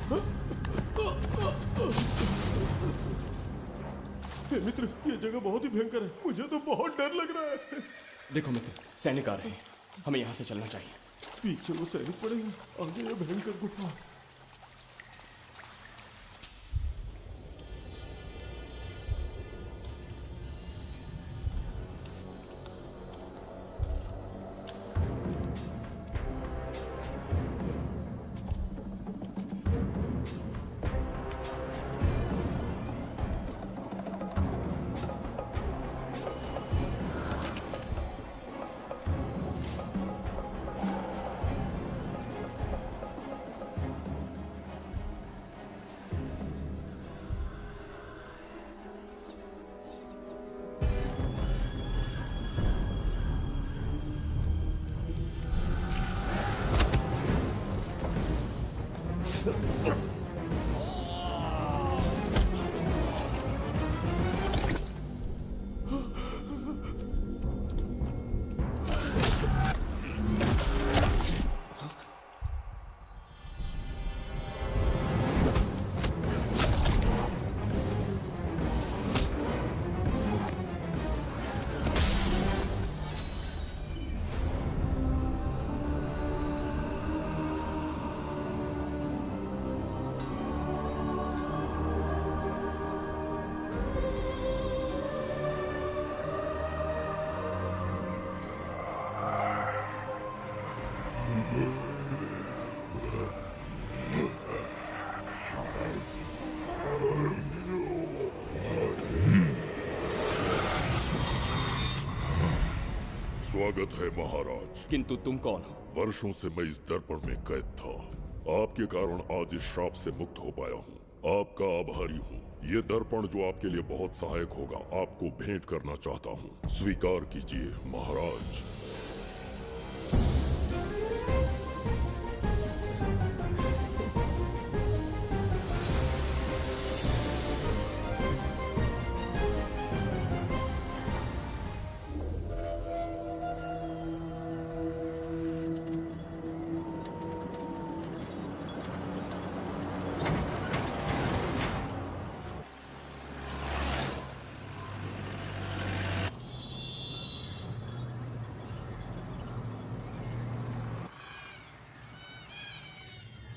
हे मित्र, ये जगह बहुत ही भयंकर है, मुझे तो बहुत डर लग रहा है। देखो मित्र, सैनिक आ रहे हैं, हमें यहाँ से चलना चाहिए। पीछे वो सैनिक पड़े हैं, आगे ये भयंकर गुफा। स्वागत है महाराज। किंतु तुम कौन हो? वर्षों से मैं इस दर्पण में कैद था। आपके कारण आज इस श्राप से मुक्त हो पाया हूँ। आपका आभारी हूँ। ये दर्पण जो आपके लिए बहुत सहायक होगा, आपको भेंट करना चाहता हूँ। स्वीकार कीजिए महाराज।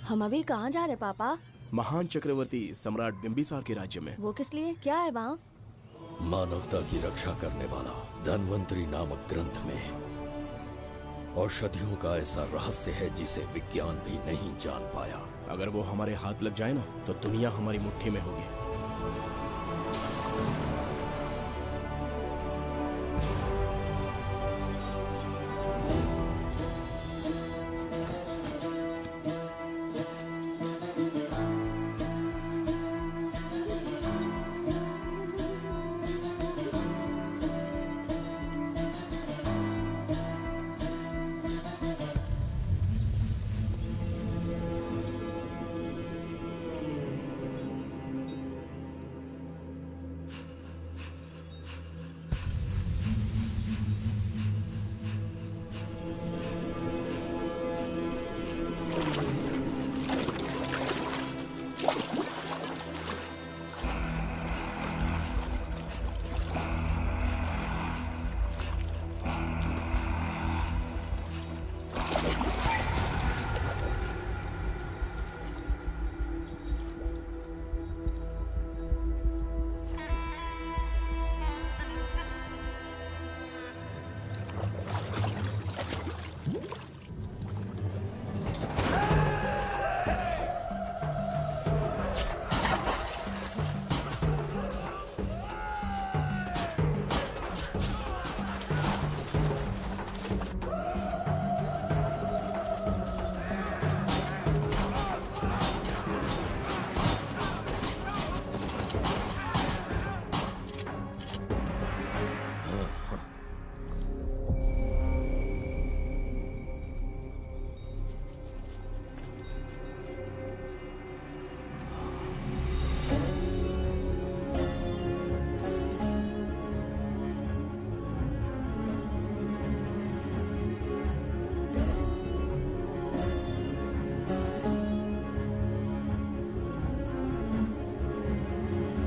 हम अभी कहाँ जा रहे पापा? महान चक्रवर्ती सम्राट बिंबिसार के राज्य में। वो किस लिए? क्या है वहाँ? मानवता की रक्षा करने वाला धन्वंतरी नामक ग्रंथ में औषधियों का ऐसा रहस्य है जिसे विज्ञान भी नहीं जान पाया। अगर वो हमारे हाथ लग जाए ना, तो दुनिया हमारी मुट्ठी में होगी।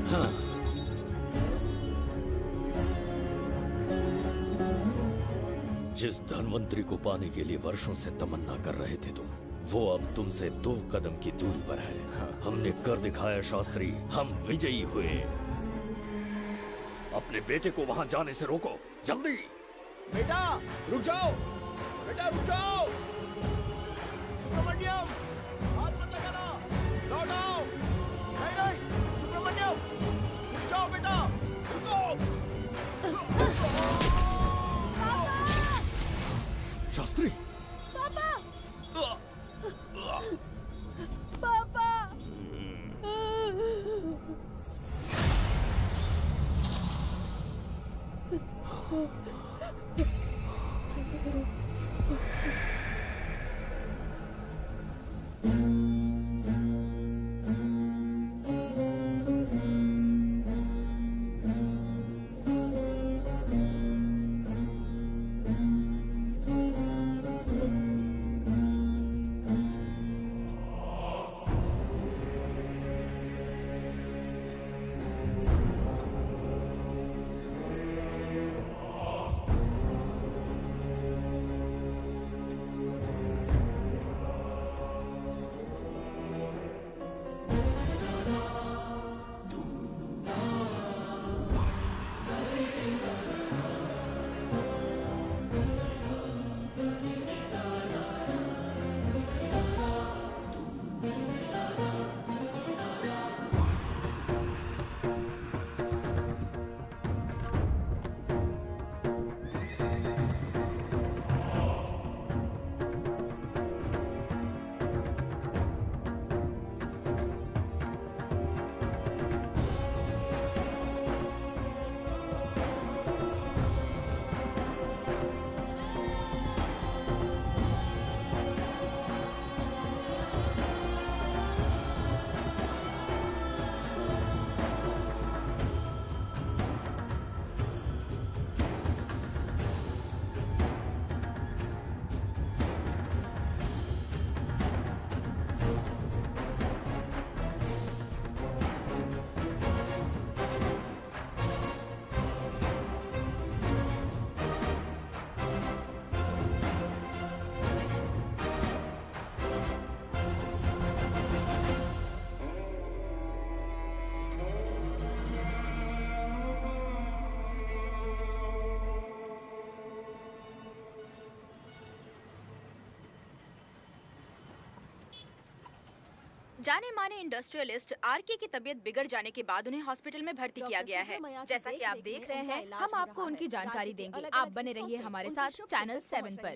हाँ। जिस धनवंतरी को पाने के लिए वर्षों से तमन्ना कर रहे थे तुम, वो अब तुमसे 2 कदम की दूरी पर है। हाँ। हमने कर दिखाया शास्त्री, हम विजयी हुए। अपने बेटे को वहां जाने से रोको, जल्दी। बेटा रुक जाओ, बेटा रुक जाओ। सुब्रमण्यम, हाथ मत लगाना, लौट आओ। नहीं नहीं, सुब्रमण्यम रुक जाओ बेटा, रुको। शास्त्री, पापा पापा जाने माने इंडस्ट्रियलिस्ट आरके की तबीयत बिगड़ जाने के बाद उन्हें हॉस्पिटल में भर्ती किया गया है। जैसा कि आप देख रहे हैं, हम आपको उनकी जानकारी देंगे। आप बने रहिए हमारे साथ चैनल 7 पर।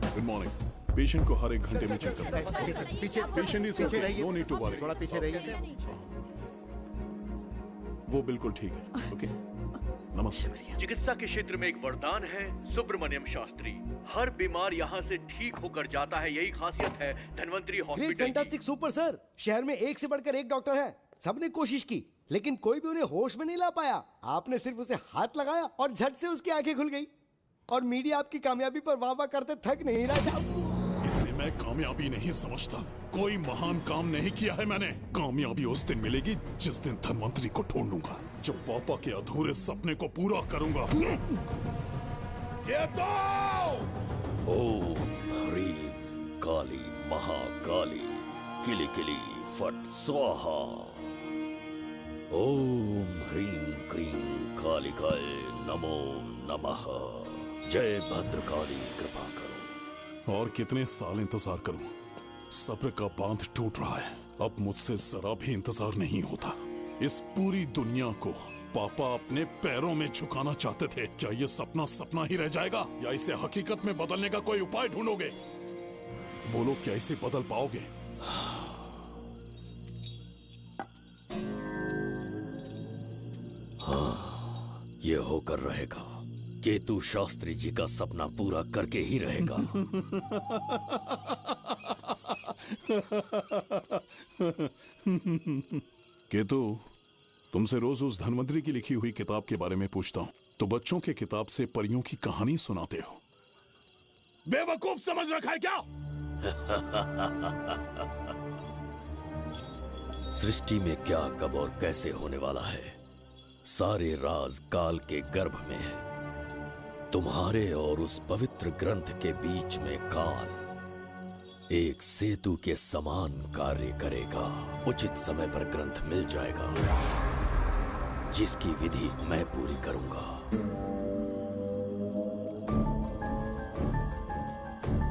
Good morning. पेशेंट को हर 1 घंटे में चेक करना है। पीछे पेशेंट इज पीछे रहिए, नो नीड टू वरी। थोड़ा पीछे रहिए। वो बिल्कुल ठीक है। ओके, नमस्ते। चिकित्सा के क्षेत्र में एक वरदान है सुब्रमण्यम शास्त्री। हर बीमार यहाँ से ठीक होकर जाता है, यही खासियत है धनवंतरी हॉस्पिटल की। Fantastic super sir. शहर में एक से बढ़कर एक डॉक्टर है। सबने कोशिश की लेकिन कोई भी उन्हें होश में नहीं ला पाया। आपने सिर्फ उसे हाथ लगाया और झट से उसकी आंखें खुल गई। और मीडिया आपकी कामयाबी पर वाह वाह करते थक नहीं रहा। इसे मैं कामयाबी नहीं समझता। कोई महान काम नहीं किया है मैंने। कामयाबी उस दिन मिलेगी जिस दिन धनवंतरी को ढूंढूंगा, जो पापा के अधूरे सपने को पूरा करूंगा। ये तो ओम ह्रीं काली महाकाली किली किली फट स्वाहा। ओम ह्रीं क्रीं कालिकाय नमो नमः। जय भद्रकाली, कृपा करो। और कितने साल इंतजार करूं? सब्र का बांध टूट रहा है। अब मुझसे जरा भी इंतजार नहीं होता। इस पूरी दुनिया को पापा अपने पैरों में झुकाना चाहते थे। क्या ये सपना सपना ही रह जाएगा या इसे हकीकत में बदलने का कोई उपाय ढूंढोगे? बोलो, क्या इसे बदल पाओगे? ये होकर रहेगा। केतु शास्त्री जी का सपना पूरा करके ही रहेगा। केतु, तुमसे रोज उस धनवंतरी की लिखी हुई किताब के बारे में पूछता हूँ तो बच्चों के किताब से परियों की कहानी सुनाते हो। बेवकूफ समझ रखा है क्या? सृष्टि में क्या, कब और कैसे होने वाला है, सारे राज काल के गर्भ में है। तुम्हारे और उस पवित्र ग्रंथ के बीच में काल एक सेतु के समान कार्य करेगा। उचित समय पर ग्रंथ मिल जाएगा, जिसकी विधि मैं पूरी करूंगा।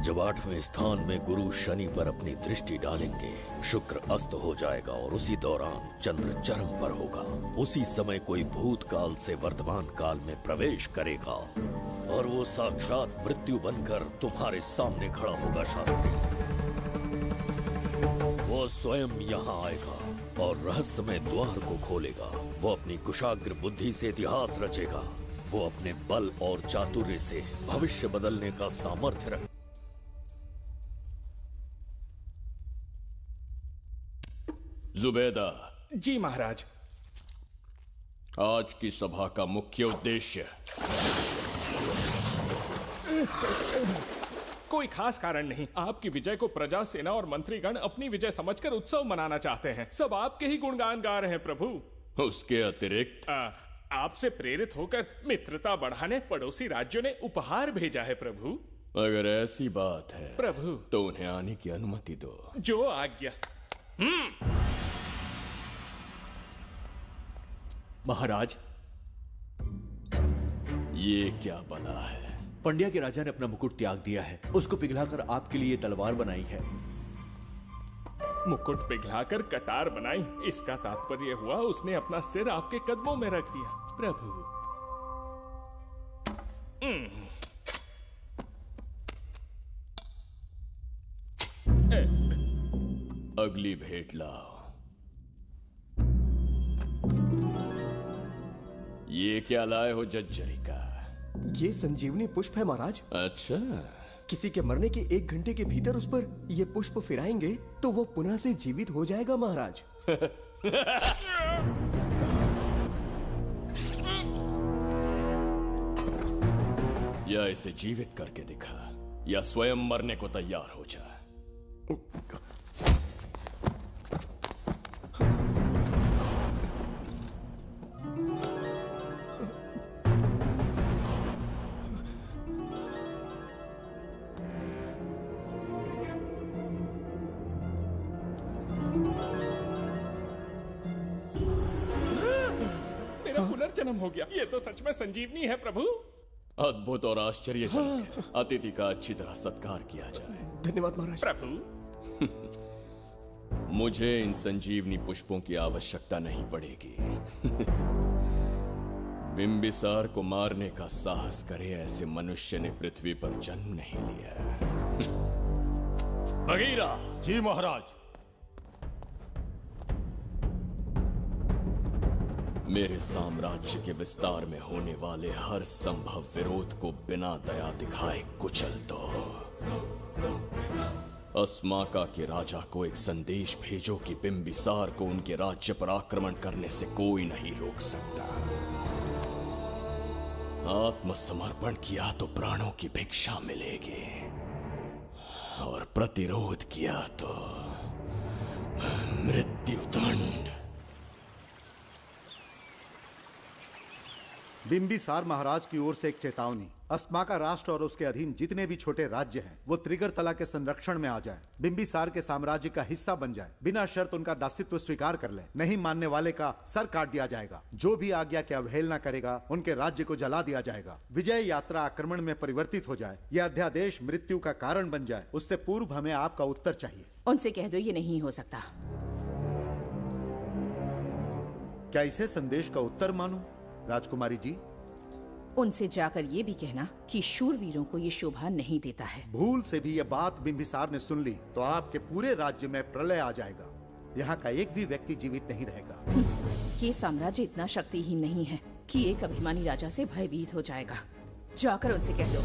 जब 8वें स्थान में गुरु शनि पर अपनी दृष्टि डालेंगे, शुक्र अस्त हो जाएगा और उसी दौरान चंद्र चरम पर होगा। उसी समय कोई भूतकाल से वर्तमान काल में प्रवेश करेगा और वो साक्षात मृत्यु बनकर तुम्हारे सामने खड़ा होगा। शास्त्री, वो स्वयं यहाँ आएगा और रहस्यमय द्वार को खोलेगा। वो अपनी कुशाग्र बुद्धि से इतिहास रचेगा। वो अपने बल और चातुर्य से भविष्य बदलने का सामर्थ्य रख। जुबेदा। जी महाराज। आज की सभा का मुख्य उद्देश्य कोई खास कारण नहीं। आपकी विजय को प्रजा, सेना और मंत्रीगण अपनी विजय समझकर उत्सव मनाना चाहते हैं। सब आपके ही गुणगान गा रहे हैं प्रभु। उसके अतिरिक्त आपसे प्रेरित होकर मित्रता बढ़ाने पड़ोसी राज्यों ने उपहार भेजा है प्रभु। अगर ऐसी बात है प्रभु तो उन्हें आने की अनुमति दो। जो आज्ञा। महाराज, ये क्या बला है? पंड्या के राजा ने अपना मुकुट त्याग दिया है। उसको पिघलाकर आपके लिए तलवार बनाई है। मुकुट पिघलाकर कतार बनाई, इसका तात्पर्य हुआ उसने अपना सिर आपके कदमों में रख दिया प्रभु। अगली भेंट लाओ। ये क्या लाए हो जज्जरी का? ये संजीवनी पुष्प है महाराज। अच्छा, किसी के मरने के 1 घंटे के भीतर उस पर ये पुष्प फिराएंगे तो वो पुनः से जीवित हो जाएगा महाराज। या इसे जीवित करके दिखा या स्वयं मरने को तैयार हो जा। पुनर्जन्म हो गया। ये तो सच में संजीवनी है प्रभु। अद्भुत और आश्चर्यजनक है। अतिथि का अच्छी तरह सत्कार किया जाए। धन्यवाद महाराज। प्रभु, मुझे इन संजीवनी पुष्पों की आवश्यकता नहीं पड़ेगी। बिंबिसार को मारने का साहस करे ऐसे मनुष्य ने पृथ्वी पर जन्म नहीं लिया। बगीरा। जी महाराज। मेरे साम्राज्य के विस्तार में होने वाले हर संभव विरोध को बिना दया दिखाए कुचल दो। अस्माका के राजा को एक संदेश भेजो कि बिंबिसार को उनके राज्य पर आक्रमण करने से कोई नहीं रोक सकता। आत्मसमर्पण किया तो प्राणों की भिक्षा मिलेगी और प्रतिरोध किया तो मृत्युदंड। बिंबिसार महाराज की ओर से एक चेतावनी। अस्माका राष्ट्र और उसके अधीन जितने भी छोटे राज्य हैं वो त्रिगर्तला के संरक्षण में आ जाएं, बिंबिसार के साम्राज्य का हिस्सा बन जाए, बिना शर्त उनका दासत्व स्वीकार कर ले। नहीं मानने वाले का सर काट दिया जाएगा। जो भी आज्ञा की अवहेलना करेगा उनके राज्य को जला दिया जाएगा। विजय यात्रा आक्रमण में परिवर्तित हो जाए, यह अध्यादेश मृत्यु का कारण बन जाए, उससे पूर्व हमें आपका उत्तर चाहिए। उनसे कह दो ये नहीं हो सकता। क्या इसे संदेश का उत्तर मानूं? राजकुमारी जी, उनसे जाकर ये भी कहना कि शूरवीरों को ये शोभा नहीं देता है। भूल से भी ये बात बिंबिसार ने सुन ली तो आपके पूरे राज्य में प्रलय आ जाएगा। यहाँ का एक भी व्यक्ति जीवित नहीं रहेगा। ये साम्राज्य इतना शक्तिहीन नहीं है। कि एक अभिमानी राजा से भयभीत हो जाएगा। जाकर उनसे कह दो।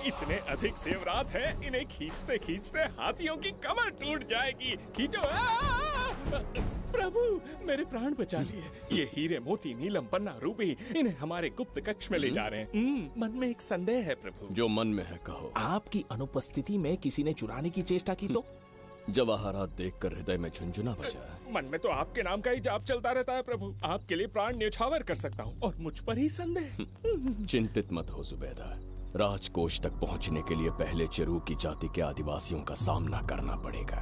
इतने अधिक जेवरात हैं, इन्हें खींचते खींचते हाथियों की कमर टूट जाएगी। खींचो। प्रभु, मेरे प्राण बचा लिए। ये हीरे मोती नीलम पन्ना रूबी, इन्हें हमारे गुप्त कक्ष में ले जा रहे हैं। मन में एक संदेह है प्रभु। जो मन में है कहो। आपकी अनुपस्थिति में किसी ने चुराने की चेष्टा की तो? जवाहरात देखकर हृदय में झुंझुना बजा। मन में तो आपके नाम का ही जाप चलता रहता है प्रभु। आपके लिए प्राण न्यौछावर कर सकता हूँ और मुझ पर ही संदेह। चिंतित मत हो जुबैदा। राजकोष तक पहुंचने के लिए पहले चिरूकी जाति के आदिवासियों का सामना करना पड़ेगा।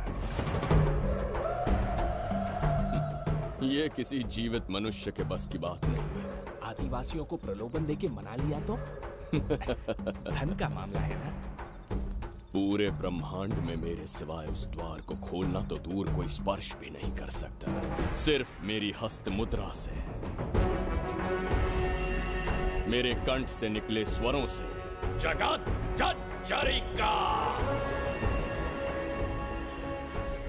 ये किसी जीवित मनुष्य के बस की बात नहीं है। आदिवासियों को प्रलोभन देके मना लिया तो? धन का मामला है ना? पूरे ब्रह्मांड में मेरे सिवाय उस द्वार को खोलना तो दूर कोई स्पर्श भी नहीं कर सकता। सिर्फ मेरी हस्त मुद्रा से, मेरे कंठ से निकले स्वरों से जगत जचरिका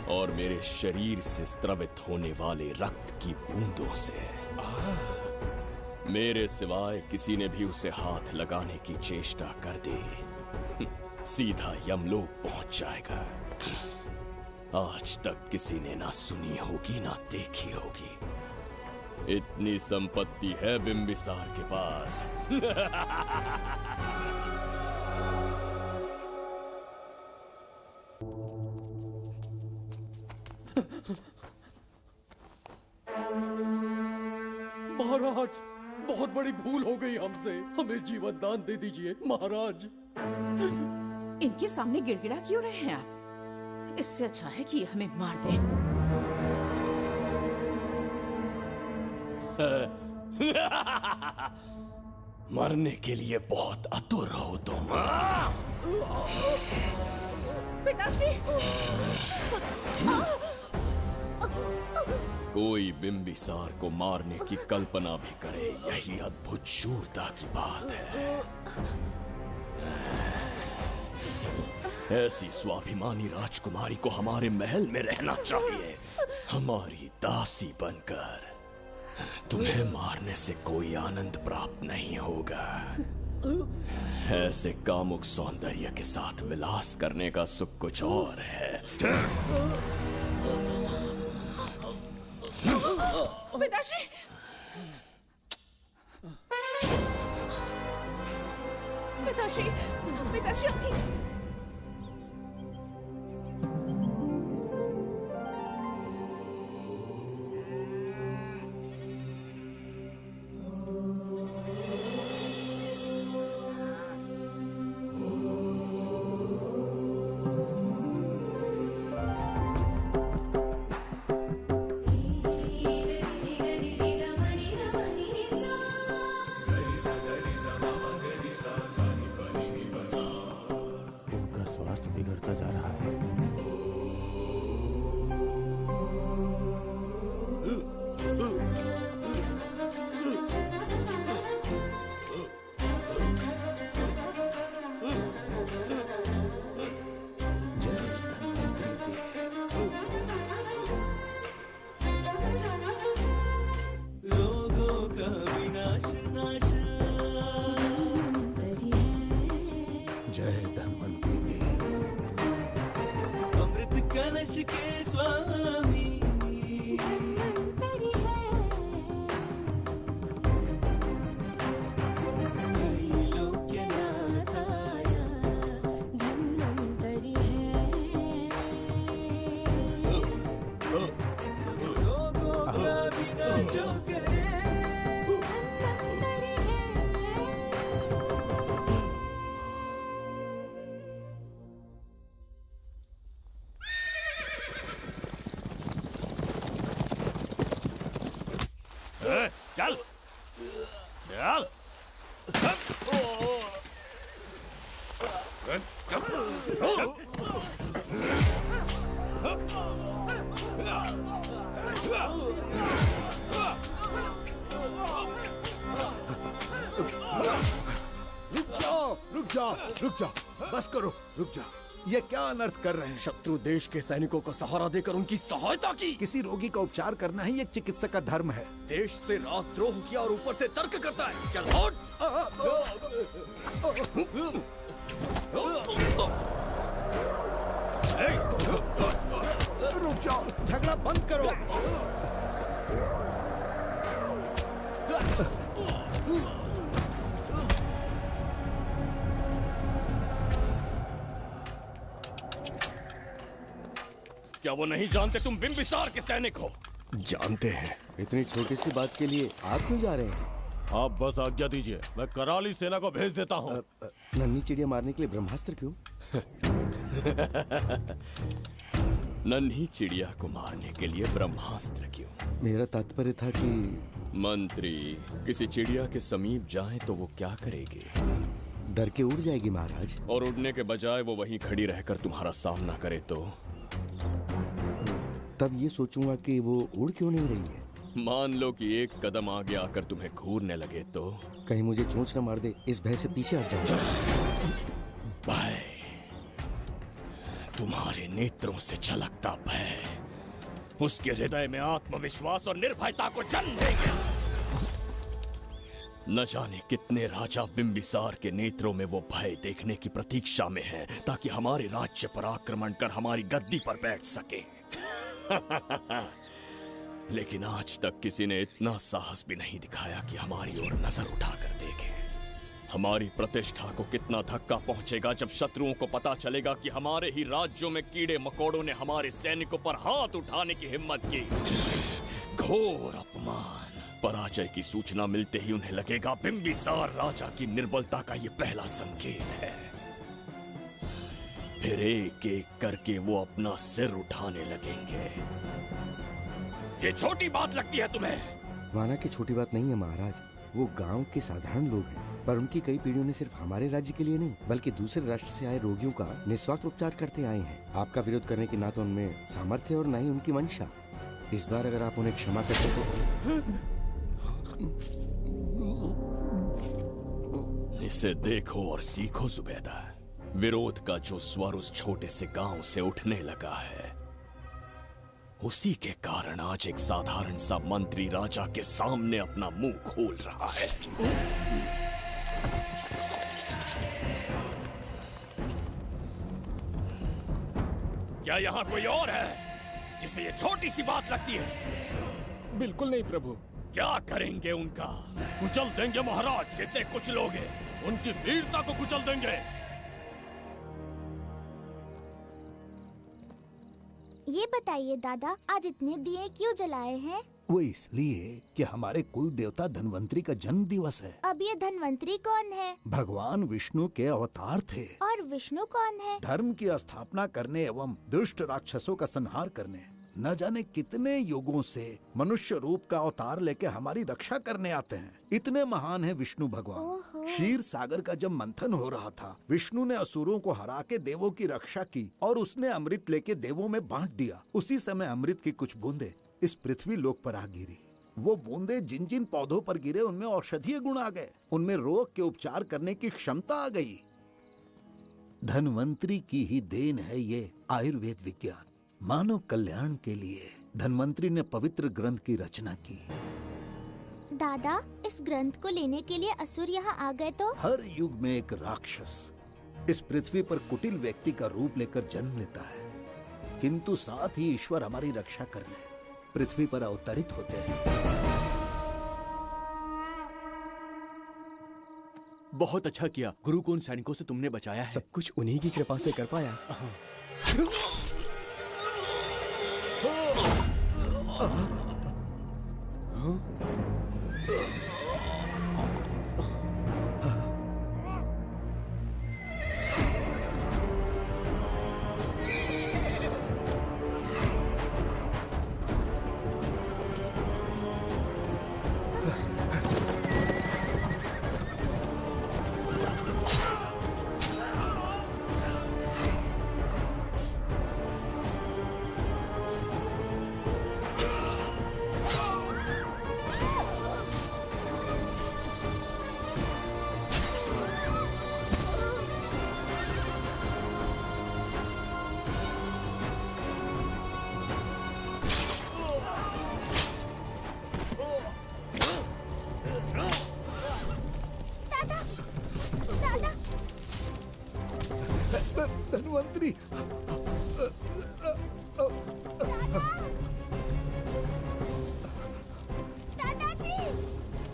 और मेरे शरीर से स्रवित होने वाले रक्त की बूंदों से। मेरे सिवाय किसी ने भी उसे हाथ लगाने की चेष्टा कर दी, सीधा यमलोक पहुंच जाएगा। आज तक किसी ने ना सुनी होगी ना देखी होगी। इतनी संपत्ति है बिंबिसार के पास। महाराज, बहुत बड़ी भूल हो गई हमसे। हमें जीवन दान दे दीजिए महाराज। इनके सामने गिड़गिड़ा क्यों रहे हैं आप? इससे अच्छा है कि हमें मार दें। मरने के लिए बहुत आतुर हो तुम। पिताश्री! कोई बिंबिसार को मारने की कल्पना भी करे, यही अद्भुत शूरता की बात है। ऐसी स्वाभिमानी राजकुमारी को हमारे महल में रहना चाहिए, हमारी दासी बनकर। तुम्हें मारने से कोई आनंद प्राप्त नहीं होगा। ऐसे कामुक सौंदर्य के साथ विलास करने का सुख कुछ और है। पिताश्री! पिताश्री! पिताश्री उठिए। चल चल। रुक जाओ, बस करो, रुक जाओ। ये क्या अनर्थ कर रहे हैं? शत्रु देश के सैनिकों को सहारा देकर उनकी सहायता की। किसी रोगी का उपचार करना ही एक चिकित्सक का धर्म है। देश से राजद्रोह किया और ऊपर से तर्क करता है। चल हट! रुक जाओ, झगड़ा बंद करो। क्या वो नहीं जानते तुम बिंबिसार के सैनिक हो? जानते हैं। इतनी छोटी सी बात के लिए आप क्यों जा रहे हैं? आप बस आज्ञा दीजिए, मैं कराली सेना को भेज देता हूँ। नन्ही चिड़िया मारने के लिए ब्रह्मास्त्र क्यों? नन्ही चिड़िया को मारने के लिए ब्रह्मास्त्र क्यों? मेरा तात्पर्य था कि मंत्री किसी चिड़िया के समीप जाए तो वो क्या करेगी? डर के उड़ जाएगी महाराज। और उड़ने के बजाय वो वहीं खड़ी रहकर तुम्हारा सामना करे तो? तब ये सोचूंगा कि वो उड़ क्यों नहीं रही है। मान लो कि एक कदम आगे आकर तुम्हें घूरने लगे तो? कहीं मुझे चोंच न मार दे, इस भय से पीछे हट जाऊंगा। भय, तुम्हारे नेत्रों से झलकता भय उसके हृदय में आत्मविश्वास और निर्भयता को जन्म देगा। न जाने कितने राजा बिंबिसार के नेत्रों में वो भय देखने की प्रतीक्षा में हैं, ताकि हमारे राज्य पर आक्रमण कर हमारी गद्दी पर बैठ सके। लेकिन आज तक किसी ने इतना साहस भी नहीं दिखाया कि हमारी ओर नजर उठाकर देखे। हमारी प्रतिष्ठा को कितना धक्का पहुंचेगा जब शत्रुओं को पता चलेगा कि हमारे ही राज्यों में कीड़े मकोड़ों ने हमारे सैनिकों पर हाथ उठाने की हिम्मत की। घोर अपमान। पराजय की सूचना मिलते ही उन्हें लगेगा बिंबिसार राजा की निर्बलता का ये पहला संकेत है। फिर एक एक करके वो अपना सिर उठाने लगेंगे। ये छोटी बात लगती है तुम्हें? माना कि छोटी बात नहीं है महाराज। वो गांव के साधारण लोग हैं, पर उनकी कई पीढ़ियों ने सिर्फ हमारे राज्य के लिए नहीं बल्कि दूसरे राष्ट्र से आए रोगियों का निस्वार्थ उपचार करते आए हैं। आपका विरोध करने की ना तो उनमें सामर्थ्य और ना ही उनकी मंशा। इस बार अगर आप उन्हें क्षमा कर सको। इसे देखो और सीखो जुबैदा। विरोध का जो स्वर उस छोटे से गांव से उठने लगा है, उसी के कारण आज एक साधारण सा मंत्री राजा के सामने अपना मुंह खोल रहा है। क्या यहाँ कोई और है जिसे ये छोटी सी बात लगती है? बिल्कुल नहीं प्रभु। क्या करेंगे उनका? कुचल देंगे महाराज। कैसे कुचलोगे? उनकी वीरता को कुचल देंगे। ये बताइए दादा, आज इतने दिए क्यों जलाए हैं? वो इसलिए कि हमारे कुल देवता धन्वंतरी का जन्म दिवस है। अब ये धन्वंतरी कौन है? भगवान विष्णु के अवतार थे। और विष्णु कौन है? धर्म की स्थापना करने एवं दुष्ट राक्षसों का संहार करने न जाने कितने युगों से मनुष्य रूप का अवतार लेके हमारी रक्षा करने आते हैं। इतने महान है विष्णु भगवान। क्षीर सागर का जब मंथन हो रहा था, विष्णु ने असुरों को हरा के देवों की रक्षा की और उसने अमृत लेके देवों में बांट दिया। उसी समय अमृत की कुछ बूंदे इस पृथ्वी लोक पर आ गिरी। वो बूंदे जिन जिन पौधों पर गिरे उनमें औषधीय गुण आ गए, उनमें रोग के उपचार करने की क्षमता आ गई। धन्वंतरी की ही देन है ये आयुर्वेद विज्ञान। मानव कल्याण के लिए धन्वंतरी ने पवित्र ग्रंथ की रचना की। दादा, इस ग्रंथ को लेने के लिए असुर यहाँ आ गए तो? हर युग में एक राक्षस इस पृथ्वी पर कुटिल व्यक्ति का रूप लेकर जन्म लेता है, किंतु साथ ही ईश्वर हमारी रक्षा करने पृथ्वी पर अवतरित होते हैं। बहुत अच्छा किया गुरु को उन सैनिकों से तुमने बचाया है। सब कुछ उन्हीं की कृपा से कर पाया।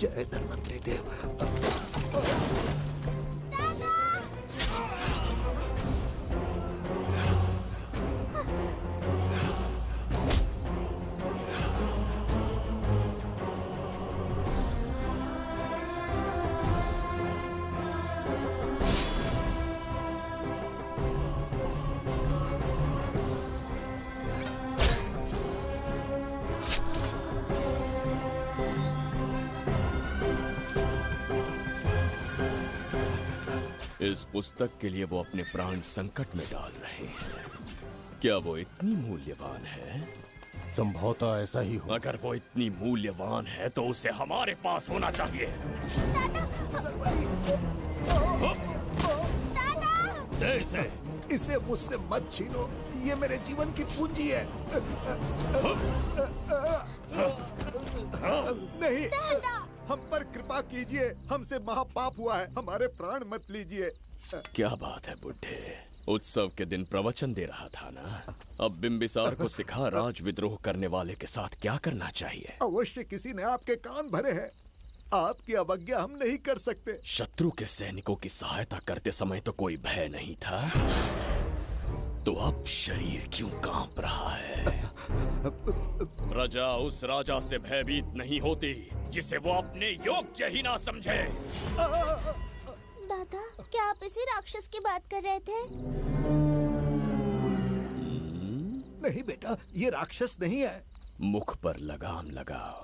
जय धन्वंतरी देव। इस पुस्तक के लिए वो अपने प्राण संकट में डाल रहे हैं। क्या वो इतनी मूल्यवान है? संभवतः ऐसा ही हो। अगर वो इतनी मूल्यवान है तो उसे हमारे पास होना चाहिए। दे इसे मुझसे मत छीनो, ये मेरे जीवन की पूंजी है। नहीं, हम पर कृपा कीजिए, हमसे महापाप हुआ है, हमारे प्राण मत लीजिए। क्या बात है बुड्ढे, उत्सव के दिन प्रवचन दे रहा था ना। अब बिंबिसार को सिखा राज विद्रोह करने वाले के साथ क्या करना चाहिए। अवश्य किसी ने आपके कान भरे हैं, आपकी अवज्ञा हम नहीं कर सकते। शत्रु के सैनिकों की सहायता करते समय तो कोई भय नहीं था, तो अब शरीर क्यों कांप रहा है? प्रजा उस राजा से भयभीत नहीं होती जिसे वो अपने योग्य ही ना समझे। दादा, क्या आप इसी राक्षस की बात कर रहे थे? नहीं बेटा, ये राक्षस नहीं है। मुख पर लगाम लगाओ।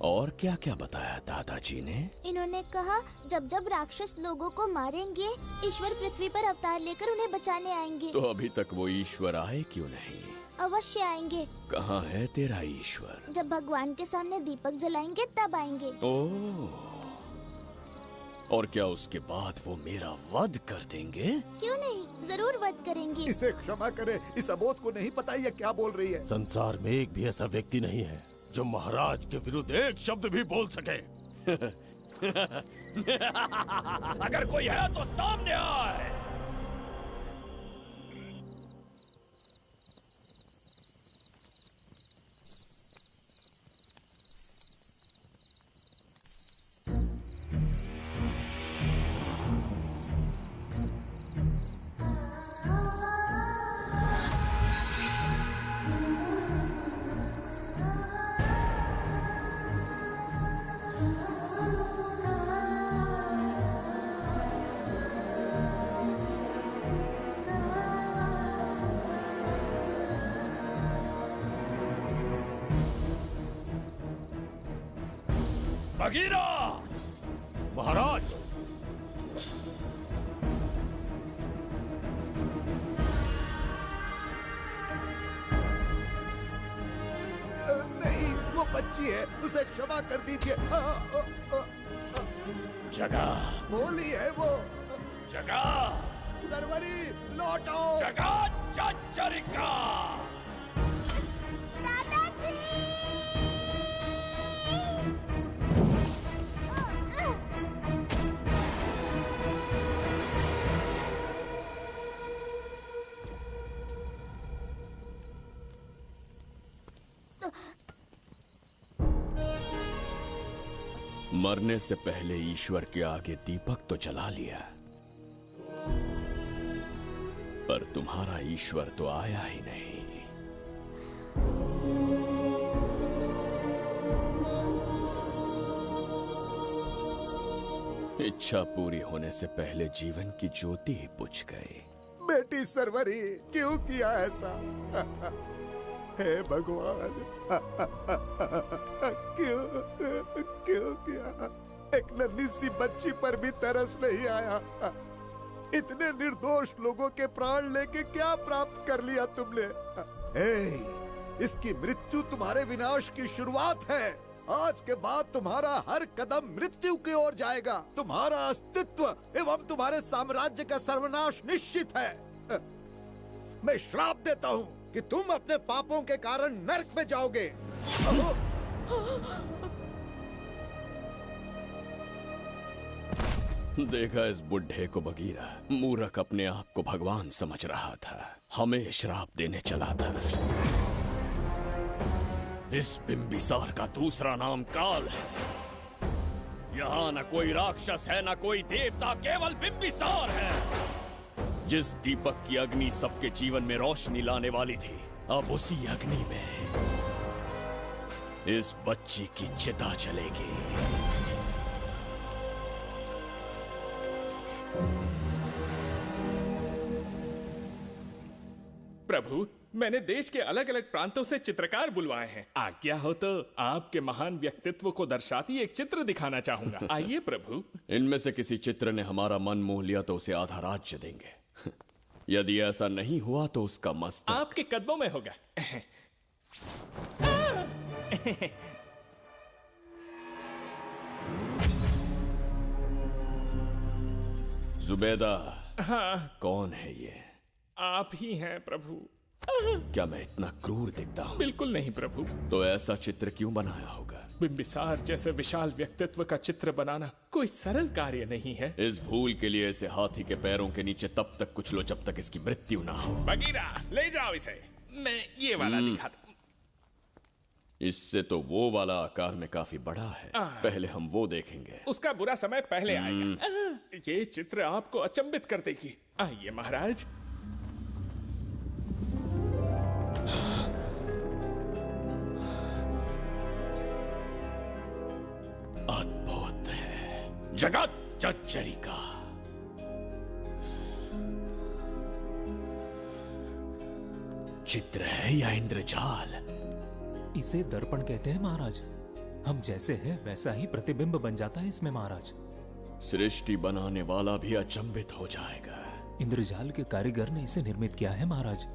और क्या क्या बताया दादाजी ने? इन्होंने कहा जब जब राक्षस लोगों को मारेंगे, ईश्वर पृथ्वी पर अवतार लेकर उन्हें बचाने आएंगे। तो अभी तक वो ईश्वर आए क्यों नहीं? अवश्य आएंगे। कहाँ है तेरा ईश्वर? जब भगवान के सामने दीपक जलाएंगे तब आएंगे। ओह, और क्या उसके बाद वो मेरा वध कर देंगे? क्यों नहीं, जरूर वध करेंगे। इसे क्षमा करे, इस अबोध को नहीं पता ये क्या बोल रही है। संसार में एक भी ऐसा व्यक्ति नहीं है जो महाराज के विरुद्ध एक शब्द भी बोल सके। अगर कोई है तो सामने आए। बगीरा! महाराज! नहीं, वो बच्ची है, उसे क्षमा कर दीजिए। जगह बोली है वो। जगह सरवरी लौटो। जगह चचरिका। मरने से पहले ईश्वर के आगे दीपक तो जला लिया, पर तुम्हारा ईश्वर तो आया ही नहीं। इच्छा पूरी होने से पहले जीवन की ज्योति ही बुझ गई। बेटी सरवरी, क्यों किया ऐसा? हे भगवान, क्यों किया? एक नन्ही सी बच्ची पर भी तरस नहीं आया। इतने निर्दोष लोगों के प्राण लेके क्या प्राप्त कर लिया तुमने? इसकी मृत्यु तुम्हारे विनाश की शुरुआत है। आज के बाद तुम्हारा हर कदम मृत्यु की ओर जाएगा। तुम्हारा अस्तित्व एवं तुम्हारे साम्राज्य का सर्वनाश निश्चित है। मैं श्राप देता हूँ कि तुम अपने पापों के कारण नरक में जाओगे। देखा इस बुढ़े को बगीरा, मूर्ख अपने आप को भगवान समझ रहा था, हमें श्राप देने चला था। इस बिंबिसार का दूसरा नाम काल है। यहाँ न कोई राक्षस है न कोई देवता, केवल बिंबिसार है। जिस दीपक की अग्नि सबके जीवन में रोशनी लाने वाली थी, अब उसी अग्नि में इस बच्ची की चिता जलेगी। प्रभु, मैंने देश के अलग अलग प्रांतों से चित्रकार बुलवाए हैं। आज्ञा हो तो आपके महान व्यक्तित्व को दर्शाती एक चित्र दिखाना चाहूंगा। आइए प्रभु। इनमें से किसी चित्र ने हमारा मन मोह लिया तो उसे आधा राज्य देंगे। यदि ऐसा नहीं हुआ तो उसका मस्तक आपके कदमों में होगा। जुबैदा। हाँ। कौन है ये? आप ही हैं प्रभु। क्या मैं इतना क्रूर दिखता हूँ? बिल्कुल नहीं प्रभु। तो ऐसा चित्र क्यों बनाया होगा? बिंबिसार जैसे विशाल व्यक्तित्व का चित्र बनाना कोई सरल कार्य नहीं है। इस भूल के लिए इसे हाथी के पैरों के नीचे तब तक कुचलो जब तक इसकी मृत्यु ना हो। बगीरा, ले जाओ इसे। मैं ये वाला दिखाता। इससे तो वो वाला आकार में काफी बड़ा है। पहले हम वो देखेंगे। उसका बुरा समय पहले आएगा। ये चित्र आपको अचंभित कर देगी। आइए महाराज। अद्भुत है। जगत जज्जरी का चित्र है या इंद्रजाल? इसे दर्पण कहते हैं महाराज। हम जैसे हैं वैसा ही प्रतिबिंब बन जाता है इसमें महाराज। सृष्टि बनाने वाला भी अचंभित हो जाएगा। इंद्रजाल के कारीगर ने इसे निर्मित किया है महाराज।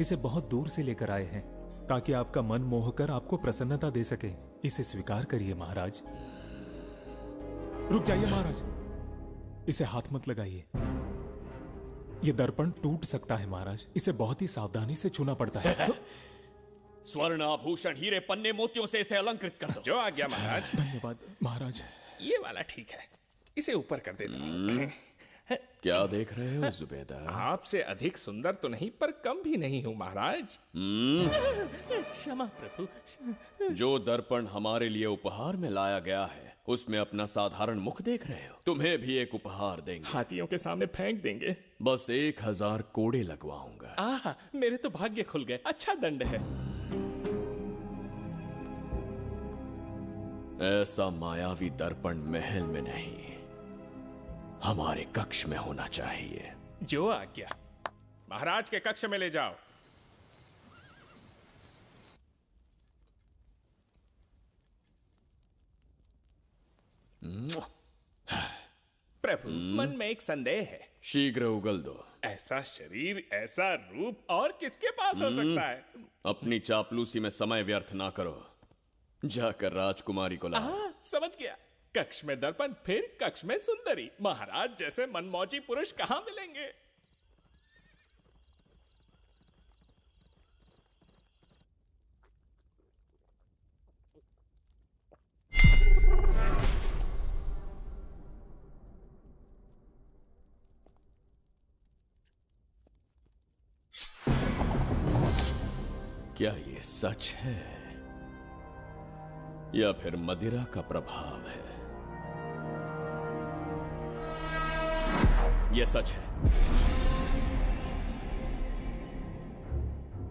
इसे बहुत दूर से लेकर आए हैं ताकि आपका मन मोह कर आपको प्रसन्नता दे सके। इसे स्वीकार करिए महाराज। रुक जाइए महाराज, इसे हाथ मत लगाइए। यह दर्पण टूट सकता है महाराज। इसे बहुत ही सावधानी से छूना पड़ता है। स्वर्ण आभूषण हीरे पन्ने मोतियों से इसे अलंकृत कर दो। जो आ गया महाराज। धन्यवाद महाराज। ये वाला ठीक है, इसे ऊपर कर देता हूं। क्या देख रहे हो जुबैदा? आपसे अधिक सुंदर तो नहीं पर कम भी नहीं हूं महाराज। क्षमा प्रभु। जो दर्पण हमारे लिए उपहार में लाया गया है उसमें अपना साधारण मुख देख रहे हो। तुम्हें भी एक उपहार देंगे। हाथियों के सामने फेंक देंगे। बस 1000 कोड़े लगवाऊंगा। मेरे तो भाग्य खुल गए। अच्छा दंड है। ऐसा मायावी दर्पण महल में नहीं, हमारे कक्ष में होना चाहिए। जो आज्ञा। महाराज के कक्ष में ले जाओ। प्रभु, मन में एक संदेह है। शीघ्र उगल दो। ऐसा शरीर, ऐसा रूप और किसके पास हो सकता है? अपनी चापलूसी में समय व्यर्थ ना करो। जाकर राजकुमारी को लाओ। समझ गया। कक्ष में दर्पण, फिर कक्ष में सुंदरी। महाराज जैसे मनमौजी पुरुष कहां मिलेंगे? क्या ये सच है या फिर मदिरा का प्रभाव है? यह सच है।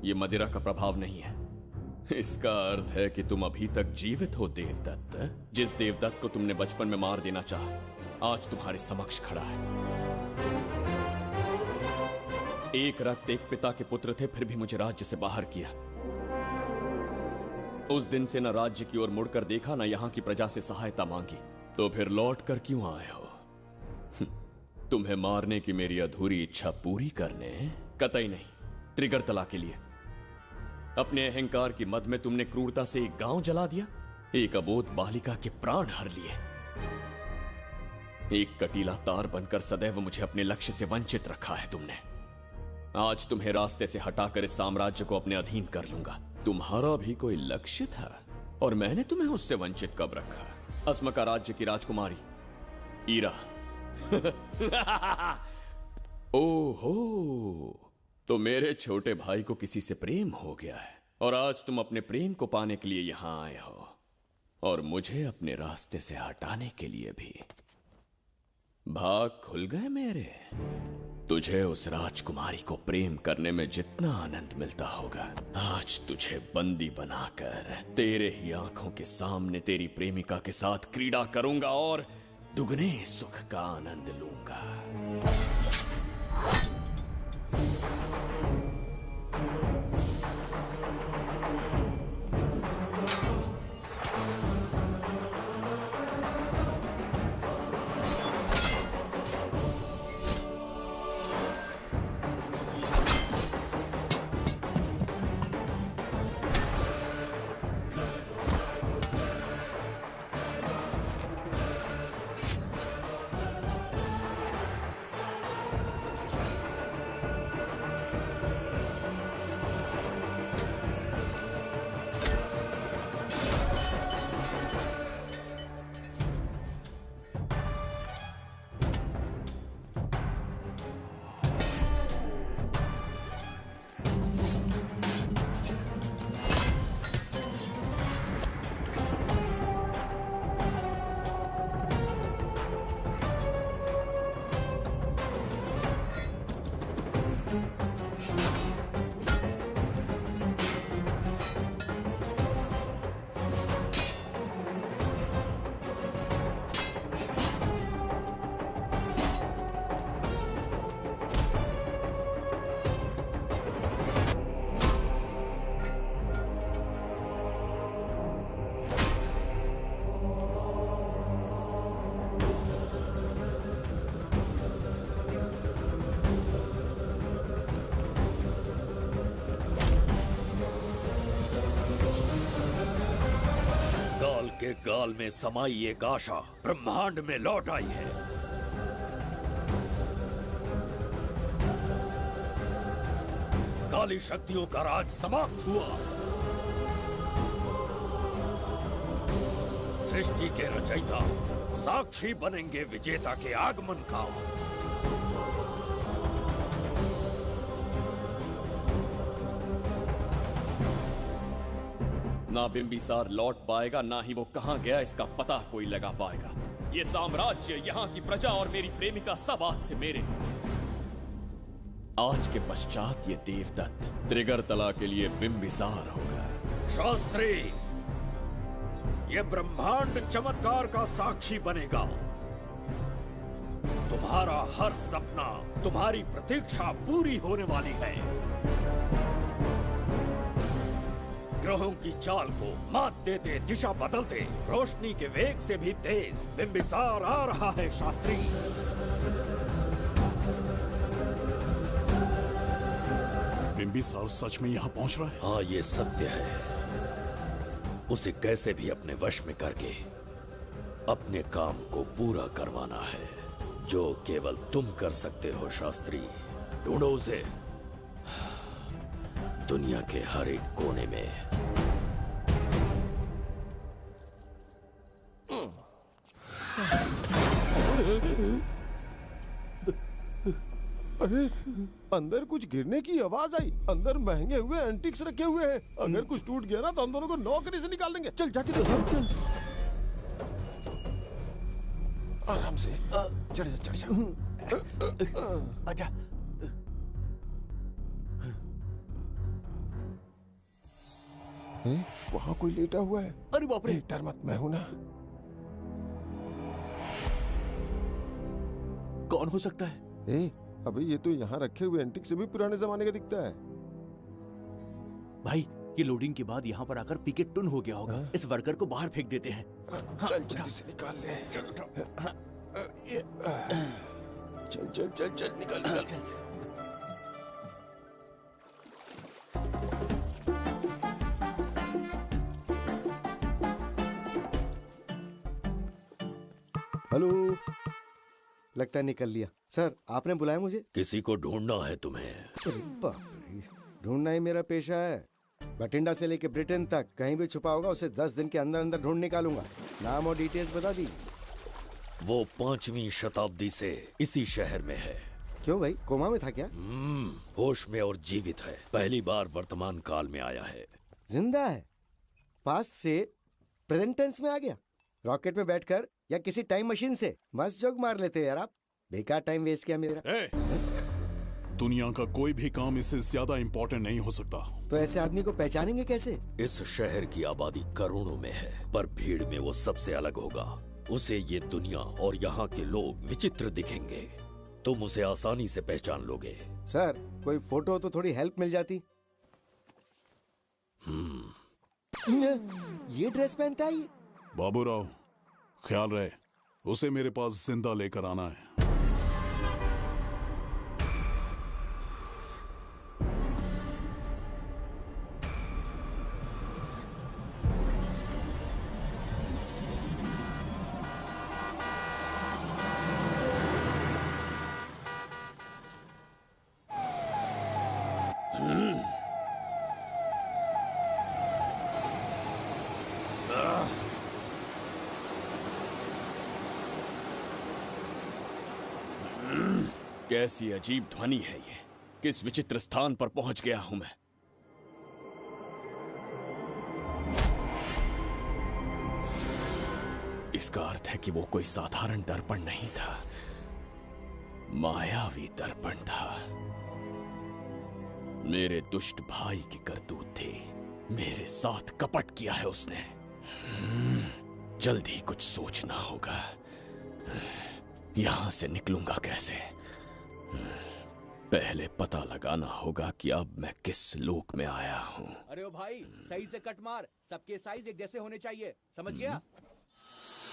यह मदिरा का प्रभाव नहीं है। इसका अर्थ है कि तुम अभी तक जीवित हो देवदत्त। जिस देवदत्त को तुमने बचपन में मार देना चाहा, आज तुम्हारे समक्ष खड़ा है। एक रक्त एक पिता के पुत्र थे, फिर भी मुझे राज्य से बाहर किया। उस दिन से न राज्य की ओर मुड़कर देखा, न यहां की प्रजा से सहायता मांगी। तो फिर लौट कर क्यों आए हो? तुम्हें मारने की मेरी अधूरी इच्छा पूरी करने? कतई नहीं, त्रिगर्तला के लिए। अपने अहंकार की मद में तुमने क्रूरता से एक गांव जला दिया, एक अबोध बालिका के प्राण हर लिए। एक कटीला तार बनकर सदैव मुझे अपने लक्ष्य से वंचित रखा है तुमने। आज तुम्हें रास्ते से हटाकर इस साम्राज्य को अपने अधीन कर लूंगा। तुम्हारा भी कोई लक्ष्य था और मैंने तुम्हें उससे वंचित कब रखा? अस्मका राज्य की राजकुमारी ईरा। ओहो, तो मेरे छोटे भाई को किसी से प्रेम हो गया है। और आज तुम अपने प्रेम को पाने के लिए यहां आए हो और मुझे अपने रास्ते से हटाने के लिए भी। भाग खुल गए मेरे। तुझे उस राजकुमारी को प्रेम करने में जितना आनंद मिलता होगा, आज तुझे बंदी बनाकर तेरे ही आंखों के सामने तेरी प्रेमिका के साथ क्रीड़ा करूंगा और दुगने सुख का आनंद लूंगा। के गाल में समाई एक आशा ब्रह्मांड में लौट आई है। काली शक्तियों का राज समाप्त हुआ। सृष्टि के रचयिता साक्षी बनेंगे विजेता के आगमन का। ना बिंबिसार लौट पाएगा, ना ही वो कहां गया इसका पता कोई लगा पाएगा। ये साम्राज्य, यहाँ की प्रजा और मेरी प्रेमिका सब आज से मेरे। आज के पश्चात ये देवदत्त त्रिगर्तला के लिए बिंबिसार होगा। शास्त्री, ये ब्रह्मांड चमत्कार का साक्षी बनेगा। तुम्हारा हर सपना, तुम्हारी प्रतीक्षा पूरी होने वाली है। ग्रहों की चाल को मात देते, दिशा बदलते, रोशनी के वेग से भी तेज बिंबिसार आ रहा है। शास्त्री, बिंबिसार सच में यहाँ पहुँच रहा है? हाँ, ये सत्य है। उसे कैसे भी अपने वश में करके अपने काम को पूरा करवाना है, जो केवल तुम कर सकते हो। शास्त्री, ढूंढो उसे दुनिया के हर एक कोने में। अरे, अंदर कुछ गिरने की आवाज आई। अंदर महंगे हुए एंटिक्स रखे हुए हैं। अगर कुछ टूट गया ना तो हम दोनों को नौकरी से निकाल देंगे। चल जाके देख। चल आराम से चढ़ जा, चढ़ जा। आजा। वहाँ कोई लेटा हुआ है। अरे बाप रे, डर मत, मैं हूं ना। कौन हो सकता है? अबे ये तो यहाँ रखे हुए एंटिक से भी पुराने जमाने का दिखता है। भाई, ये लोडिंग के बाद यहाँ पर आकर पिकेट टुन हो गया होगा। इस वर्कर को बाहर फेंक देते हैं। चल जल्दी से निकाल ले। चल चल चल चल निकाल निकाल। हेलो, लगता है निकल लिया। सर, आपने बुलाया मुझे? किसी को ढूंढना है तुम्हें। अरे बाप रे, ढूंढना ही मेरा पेशा है। बठिंडा से लेके ब्रिटेन तक कहीं भी छुपा होगा उसे 10 दिन के अंदर अंदर ढूंढ निकालूंगा। नाम और डिटेल्स बता दीजिए। वो 5वीं शताब्दी से इसी शहर में है। क्यों भाई, कोमा में था क्या? होश में और जीवित है। पहली बार वर्तमान काल में आया है। जिंदा है, पास्ट से प्रेजेंट टेंस में आ गया। रॉकेट में बैठकर या किसी टाइम मशीन से मस्त जोक मार लेते हैं यार आप। बेकार टाइम वेस्ट किया मेरा। दुनिया का कोई भी काम इससे ज्यादा इम्पोर्टेंट नहीं हो सकता। तो ऐसे आदमी को पहचानेंगे कैसे? इस शहर की आबादी करोड़ों में है, पर भीड़ में वो सबसे अलग होगा। उसे ये दुनिया और यहाँ के लोग विचित्र दिखेंगे। तुम उसे आसानी से पहचान लोगे। सर, कोई फोटो तो थोड़ी हेल्प मिल जाती। ये ड्रेस पहनता है ये? बाबूराव, ख्याल रहे, उसे मेरे पास जिंदा लेकर आना है। कैसी अजीब ध्वनि है ये। किस विचित्र स्थान पर पहुंच गया हूं मैं। इसका अर्थ है कि वो कोई साधारण दर्पण नहीं था, मायावी दर्पण था। मेरे दुष्ट भाई की करतूत थी। मेरे साथ कपट किया है उसने। जल्द ही कुछ सोचना होगा। यहां से निकलूंगा कैसे? पहले पता लगाना होगा कि अब मैं किस लोक में आया हूँ। अरे ओ भाई, सही से कट मार, सबके साइज एक जैसे होने चाहिए, समझ गया?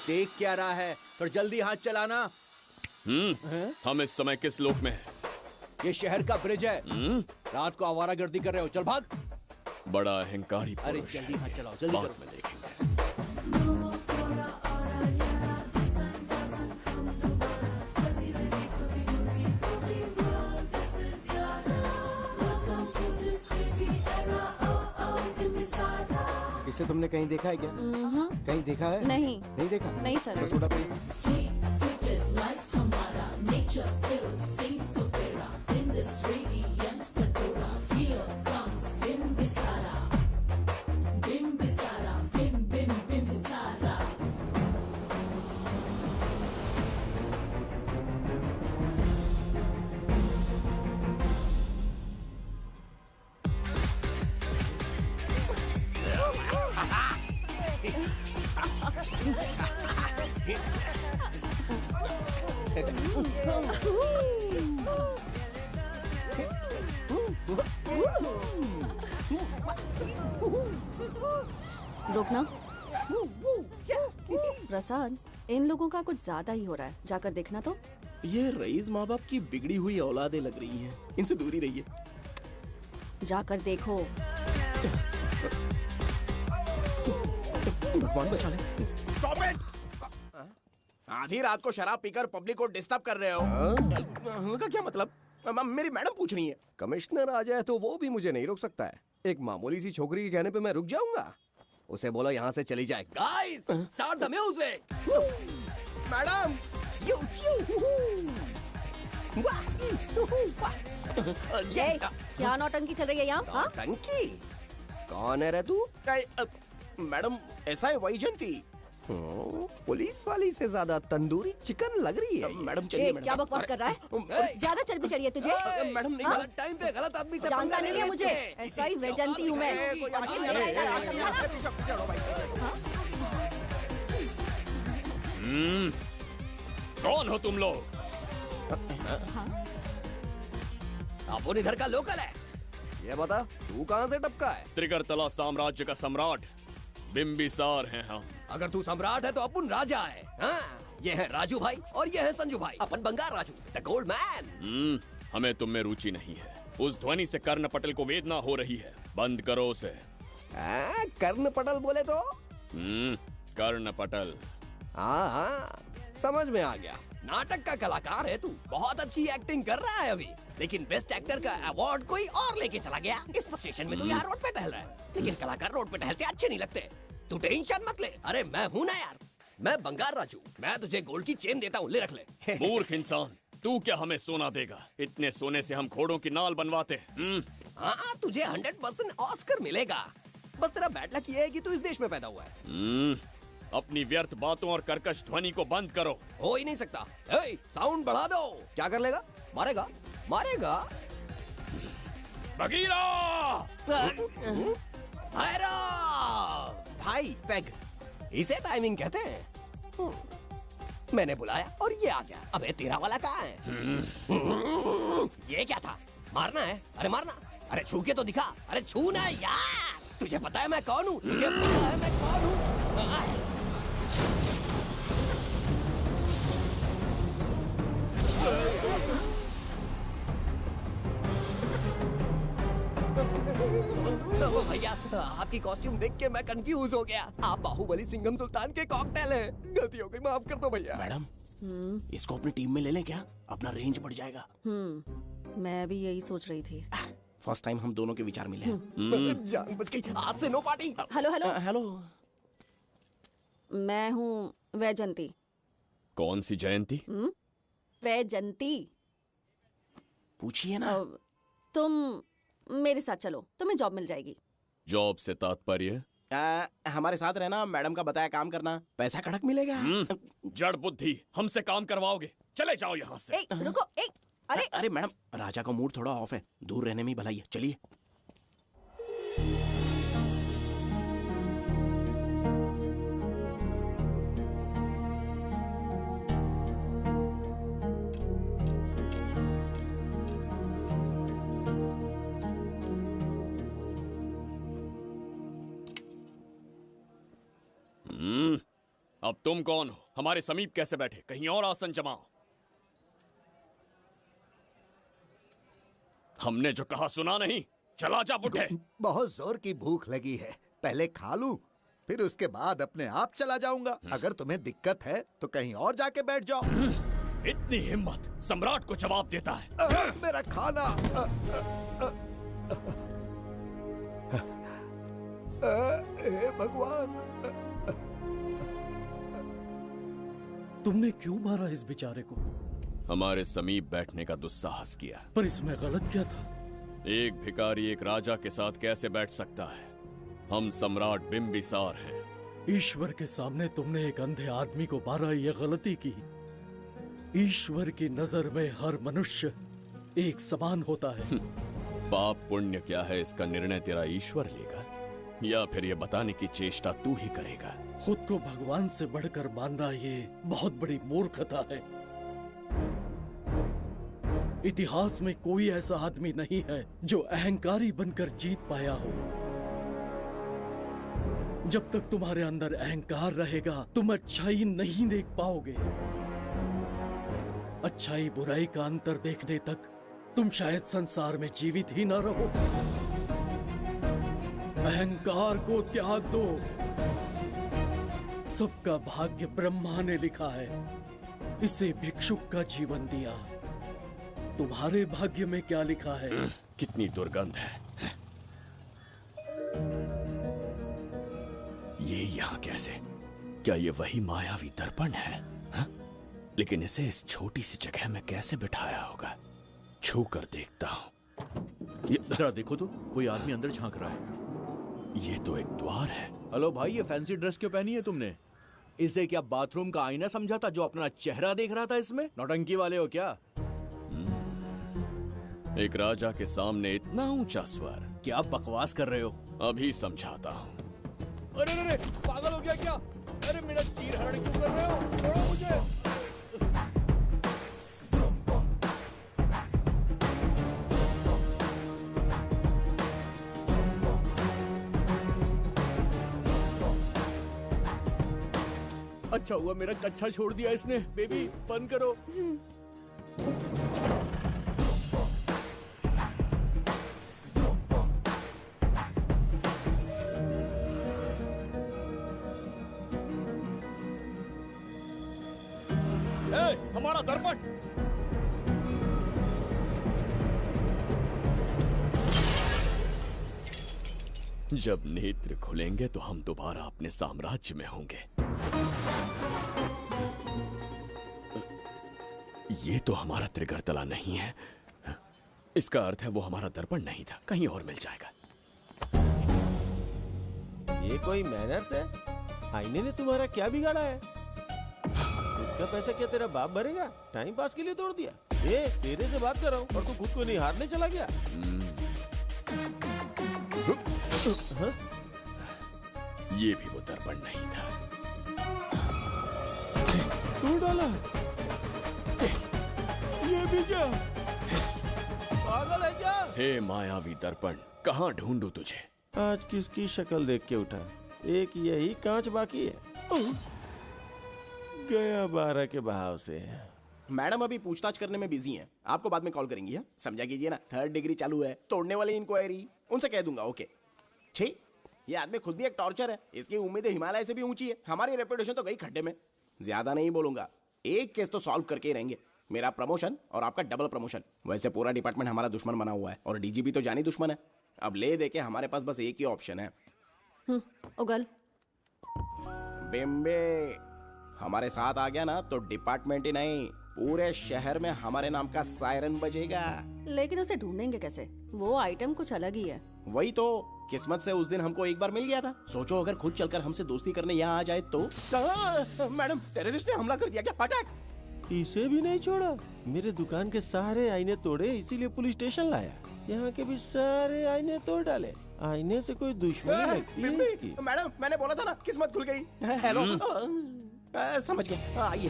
देख क्या रहा है, पर जल्दी हाथ चलाना। हम इस समय किस लोक में हैं? ये शहर का ब्रिज है। रात को आवारागर्दी कर रहे हो, चल भाग। बड़ा अहंकारी पुरुष। अरे जल्दी हाथ चलाओ, जल्दी बाद करो। में देखेंगे। इसे तुमने कहीं देखा है क्या? कहीं देखा है? नहीं। नहीं देखा? नहीं सर। बस उड़ा पे। रोकना। प्रसाद, इन लोगों का कुछ ज्यादा ही हो रहा है, जाकर देखना तो। ये रईस माँ बाप की बिगड़ी हुई औलादें लग रही हैं। इनसे दूरी रहिए। जाकर देखो। भगवान बचा ले। Stop it! आधी रात को शराब पीकर पब्लिक को डिस्टर्ब कर रहे हो। का क्या मतलब? मेरी मैडम पूछ रही है। कमिश्नर आ जाए तो वो भी मुझे नहीं रोक सकता है। एक मामूली सी छोकरी के कहने पे मैं रुक जाऊंगा? उसे बोलो यहाँ से चली जाए। Guys, start the music. Madam, क्या नौटंकी चल रही है यहाँ? नौटंकी? कौन है रे तू? मैडम, ऐसा है वैजयंती। पुलिस वाली से ज्यादा तंदूरी चिकन लग रही है। मैडम चलिए। क्या बकवास कर रहा है? ज्यादा चर्बी चढ़ी है तुझे? मैडम नहीं, गलत टाइम पे गलत आदमी से जानता नहीं है मुझे। ऐसा ही वैजयंती हूँ मैं। कौन हो तुम लोग? अपन इधर का लोकल है। ये बता, तू कहाँ से टपका है? त्रिगर्तला साम्राज्य का सम्राट बिंबिसार हैं हम। अगर तू सम्राट है तो अपन राजा है। हाँ, ये है राजू भाई और ये है संजू भाई। अपन बंगार राजू, द गोल्ड मैन। हमें तुम में रुचि नहीं है। उस ध्वनि से कर्ण पटल को वेदना हो रही है। बंद करो उसे। कर्ण पटल बोले तो? कर्ण पटल। हाँ, समझ में आ गया। नाटक का कलाकार है तू। बहुत अच्छी एक्टिंग कर रहा है अभी, लेकिन बेस्ट एक्टर का अवार्ड कोई और लेके चला गया। इस फ्रस्ट्रेशन में तू यहाँ रोड पे टहल रहा है, लेकिन कलाकार रोड पे टहलते अच्छे नहीं लगते। तू टेंशन मत ले। अरे मैं हूँ ना यार, मैं बंगार राजू। मैं तुझे गोल्ड की चेन देता हूँ, ले रख ले। मूर्ख इंसान, तू क्या हमें सोना देगा? इतने सोने से हम घोड़ों की नाल बनवाते हैं। हाँ, तुझे 100% ऑस्कर मिलेगा। बस तेरा बैड लक ये है कि तू इस देश में पैदा हुआ है। अपनी व्यर्थ बातों और कर्कश ध्वनि को बंद करो। हो ही नहीं सकता। साउंड बढ़ा दो। क्या कर लेगा? मारेगा? मारेगा? बगीरा! भाई पैग, इसे टाइमिंग कहते हैं। मैंने बुलाया और ये आ गया। अबे तेरा वाला कहाँ है? ये क्या था? मारना है? अरे मारना। अरे छू के तो दिखा। अरे छूना है यार। तुझे पता है मैं कौन हूँ? तुझे पता है मैं कौन हूँ? भैया, आपकी कॉस्ट्यूम देख के मैं कंफ्यूज हो गया। आप बाहुबली सिंघम सुल्तान के कॉकटेल हैं। गलती हो गई, माफ कर दो भैया। मैडम, इसको अपनी टीम में ले लें क्या? अपना रेंज बढ़ जाएगा। मैं भी यही सोच रही थी। फर्स्ट टाइम हम दोनों के विचार मिले। जान बच गई। आज से no party. Hello hello hello. मैं हूँ वैजंती। कौन सी जयंती? वैजंती। पूछिए ना। तुम मेरे साथ चलो, तुम्हें जॉब मिल जाएगी। जॉब से तात्पर्य? हमारे साथ रहना, मैडम का बताया काम करना, पैसा कड़क मिलेगा। जड़ बुद्धि, हमसे काम करवाओगे? चले जाओ यहाँ से। रुको। अरे मैडम, राजा का मूड थोड़ा ऑफ है, दूर रहने में ही भलाई है। चलिए। अब तुम कौन हो? हमारे समीप कैसे बैठे? कहीं और आसन जमाओ। हमने जो कहा सुना नहीं? चला जा बुढ़े। बहुत जोर की भूख लगी है, पहले खा लूं, फिर उसके बाद अपने आप चला जाऊंगा। अगर तुम्हें दिक्कत है तो कहीं और जाके बैठ जाओ। इतनी हिम्मत, सम्राट को जवाब देता है। मेरा खाना। हे भगवान, तुमने क्यों मारा इस बेचारे को? हमारे समीप बैठने का दुस्साहस किया। पर इसमें गलत क्या था? एक भिखारी एक राजा के साथ कैसे बैठ सकता है? हम सम्राट बिंबिसार हैं। ईश्वर के सामने तुमने एक अंधे आदमी को मारा, ये गलती की। ईश्वर की नजर में हर मनुष्य एक समान होता है। पाप पुण्य क्या है इसका निर्णय तेरा ईश्वर लेगा, या फिर ये बताने की चेष्टा तू ही करेगा? खुद को भगवान से बढ़कर मानना ये बहुत बड़ी मूर्खता है। इतिहास में कोई ऐसा आदमी नहीं है जो अहंकारी बनकर जीत पाया हो। जब तक तुम्हारे अंदर अहंकार रहेगा, तुम अच्छाई नहीं देख पाओगे। अच्छाई बुराई का अंतर देखने तक तुम शायद संसार में जीवित ही न रहो। अहंकार को त्याग दो। सबका भाग्य ब्रह्मा ने लिखा है, इसे भिक्षुक का जीवन दिया। तुम्हारे भाग्य में क्या लिखा है? कितनी दुर्गंध है। ये यहाँ कैसे? क्या ये वही मायावी दर्पण है? हा? लेकिन इसे इस छोटी सी जगह में कैसे बिठाया होगा? छू कर देखता हूँ। जरा देखो तो, कोई आदमी अंदर झांक रहा है। ये तो एक द्वार है। हेलो भाई, ये फैंसी ड्रेस क्यों पहनी है तुमने? इसे क्या बाथरूम का आईना समझा था जो अपना चेहरा देख रहा था इसमें? नौटंकी वाले हो क्या? एक राजा के सामने इतना ऊंचा स्वर। क्या बकवास कर रहे हो? अभी समझाता हूँ। अरे अरे, पागल हो गया क्या? अरे मेरा चीर हरण क्यों कर रहे हो? छोड़ो मुझे। अच्छा हुआ मेरा कच्छा छोड़ दिया इसने। बेबी बंद करो। हमारा दर्पण। जब नेत्र खुलेंगे तो हम दोबारा अपने साम्राज्य में होंगे। ये तो हमारा त्रिगर्तला नहीं है। इसका अर्थ है वो हमारा दर्पण नहीं था, कहीं और मिल जाएगा। ये कोई मैनर्स है? आईने ने तुम्हारा क्या बिगाड़ा है? इसका पैसा क्या तेरा बाप भरेगा? टाइम पास के लिए तोड़ दिया? ये तेरे से बात कर रहा हूँ और तू खुद को नहीं हारने चला गया? हाँ? ये भी वो दर्पण नहीं था। तू डाला? ये भी क्या? पागल है क्या? हे मायावी दर्पण, कहाँ ढूंढूं तुझे? आज किसकी शक्ल देख के उठा? एक यही कांच बाकी है। गया 12 के बहाव से। मैडम अभी पूछताछ करने में बिजी हैं। आपको बाद में कॉल करेंगी। है समझा कीजिए ना, 3rd डिग्री चालू है, तोड़ने वाली इंक्वायरी, उनसे कह दूंगा। ओके। छी, ये आदमी खुद भी एक टॉर्चर है। इसकी उम्मीदें हिमालय से भी ऊंची है। हमारी रेपुटेशन तो गई खड्डे में। ज्यादा नहीं बोलूंगा, एक केस तो सॉल्व करके ही रहेंगे। मेरा प्रमोशन और आपका डबल प्रमोशन। वैसे पूरा डिपार्टमेंट हमारा दुश्मन बना हुआ है और डीजीपी तो जानी दुश्मन है। अब ले दे के हमारे पास बस एक ही ऑप्शन है। उगल बिम्बे हमारे साथ आ गया ना तो डिपार्टमेंट ही नहीं, पूरे शहर में हमारे नाम का सायरन बजेगा। लेकिन उसे ढूंढेंगे कैसे? वो आइटम कुछ अलग ही है। वही तो, किस्मत से उस दिन हमको एक बार मिल गया था। सोचो अगर खुद चलकर हमसे दोस्ती करने यहाँ आ जाए तो। मैडम, टेररिस्ट ने हमला कर दिया क्या? पटाक! इसे भी नहीं छोड़ा। मेरे दुकान के सारे आईने तोड़े, इसीलिए पुलिस स्टेशन लाया। यहाँ के भी सारे आईने तोड़ डाले। आईने से कोई दुश्मनी लगती है इसकी? मैडम, मैंने बोला था ना, किस्मत खुल गई। हेलो, समझ गए, आइए।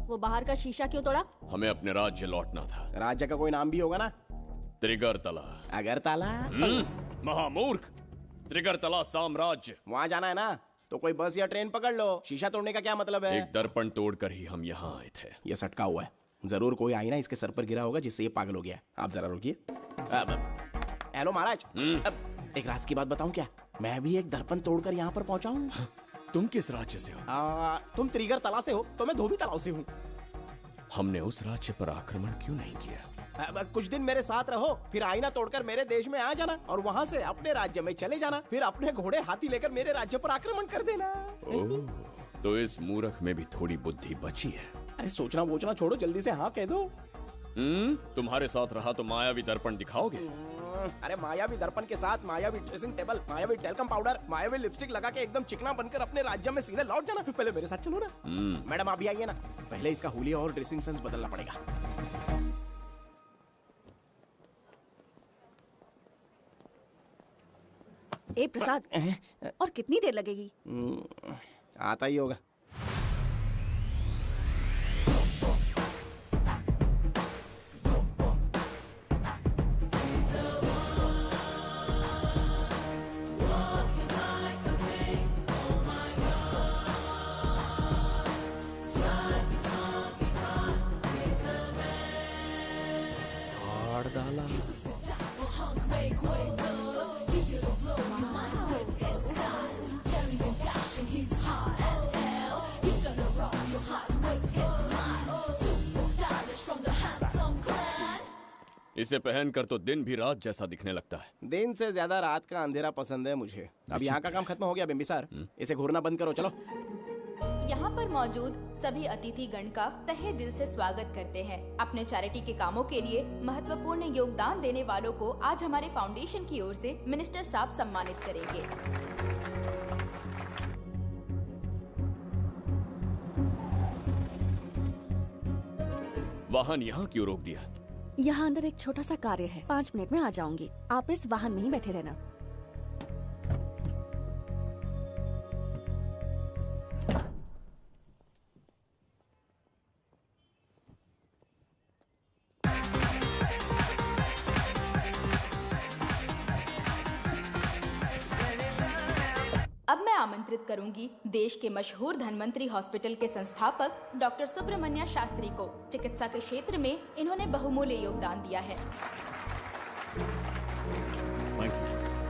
वो बाहर का शीशा क्यों तोड़ा? हमें अपने राज्य लौटना था। राज्य का कोई नाम भी होगा ना? त्रिगर्तला। अगरतला? महामूर्ख, त्रिगर्तला साम्राज्य। वहाँ जाना है ना तो कोई बस या ट्रेन पकड़ लो। शीशा तोड़ने का क्या मतलब है? एक दर्पण तोड़कर ही हम यहाँ आए थे। ये सटका हुआ है, जरूर कोई आईना इसके सर पर गिरा होगा जिससे ये पागल हो गया। आप जरा रुकिए। हेलो महाराज, एक राज की बात बताऊं क्या? मैं भी एक दर्पण तोड़कर यहाँ पर पहुँचा हूँ। तुम किस राज्य से हो? तुम त्रिगर्तला से हो तो मैं धोबी तालाब से हूँ। हमने उस राज्य पर आक्रमण क्यों नहीं किया? कुछ दिन मेरे साथ रहो, फिर आईना तोड़कर मेरे देश में आ जाना और वहाँ से अपने राज्य में चले जाना। फिर अपने घोड़े हाथी लेकर मेरे राज्य पर आक्रमण कर देना। ओह, तो इस मूर्ख में भी थोड़ी बुद्धि बची है। अरे सोचना वोचना छोड़ो, जल्दी से हाँ कह दो। तुम्हारे साथ रहा तो मायावी दर्पण दिखाओगे? अरे मायावी दर्पण के साथ मायावी ड्रेसिंग टेबल, मायावी टेल्कम पाउडर, मायावी लिपस्टिक लगा के एकदम चिकना बनकर अपने राज्य में सीधे लौट जाना। पहले मेरे साथ चलो ना। मैडम आप भी आइए ना, पहले इसका हुलिया और ड्रेसिंग सेंस बदलना पड़ेगा। ए प्रसाद, और कितनी देर लगेगी? आता ही होगा। इसे पहनकर तो दिन भी रात जैसा दिखने लगता है। दिन से ज्यादा रात का अंधेरा पसंद है मुझे। अब यहाँ का काम खत्म हो गया बिम्बिसार, इसे घूरना बंद करो। चलो। यहाँ पर मौजूद सभी अतिथि गण का तहे दिल से स्वागत करते हैं। अपने चैरिटी के कामों के लिए महत्वपूर्ण योगदान देने वालों को आज हमारे फाउंडेशन की ओर से मिनिस्टर साहब सम्मानित करेंगे। वाहन यहाँ क्यों रोक दिया? यहाँ अंदर एक छोटा सा कार्य है, 5 मिनट में आ जाऊंगी। आप इस वाहन में ही बैठे रहना। अब मैं आमंत्रित करूंगी देश के मशहूर धन्वंतरी हॉस्पिटल के संस्थापक डॉक्टर सुब्रमण्य शास्त्री को। चिकित्सा के क्षेत्र में इन्होंने बहुमूल्य योगदान दिया है।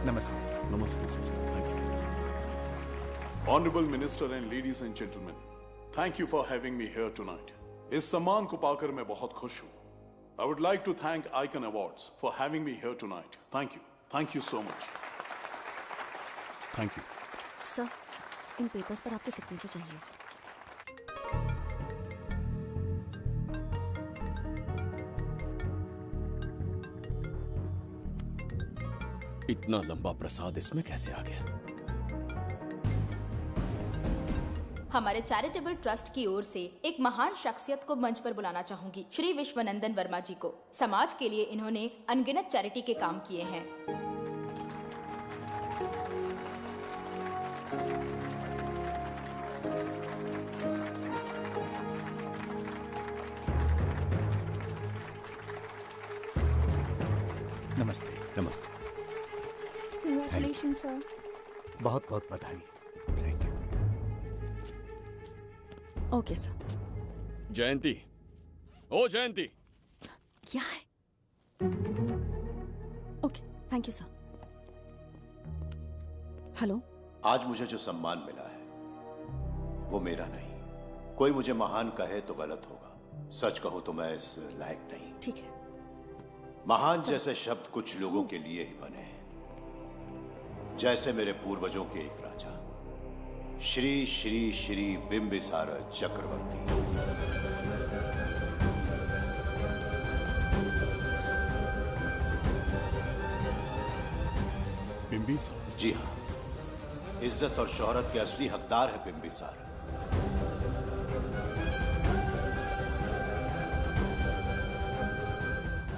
नमस्ते। नमस्ते sir. Thank you. Honourable minister and ladies and gentleman, thank you for having me here tonight. इस सम्मान को पाकर मैं बहुत खुश हूँ। I would like to thank icon awards for having me here tonight. Thank you so much. Thank you. Sir, इन papers पर आपके सिग्नेचर चाहिए। इतना लंबा प्रसाद इसमें कैसे आ गया? हमारे चैरिटेबल ट्रस्ट की ओर से एक महान शख्सियत को मंच पर बुलाना चाहूंगी, श्री विश्वनंदन वर्मा जी को। समाज के लिए इन्होंने अनगिनत चैरिटी के काम किए हैं। नमस्ते। नमस्ते। Congratulations, sir. बहुत बहुत बधाई। Okay sir. जयंती, ओ जयंती। क्या है? Okay, thank you sir. Hello. आज मुझे जो सम्मान मिला है वो मेरा नहीं। कोई मुझे महान कहे तो गलत होगा, सच कहूं तो मैं इस लायक नहीं। ठीक है। महान जैसे शब्द कुछ लोगों के लिए ही बने हैं, जैसे मेरे पूर्वजों के एक राजा श्री श्री श्री बिंबिसार चक्रवर्ती। बिंबिसार? जी हाँ, इज्जत और शोहरत के असली हकदार है बिंबिसार।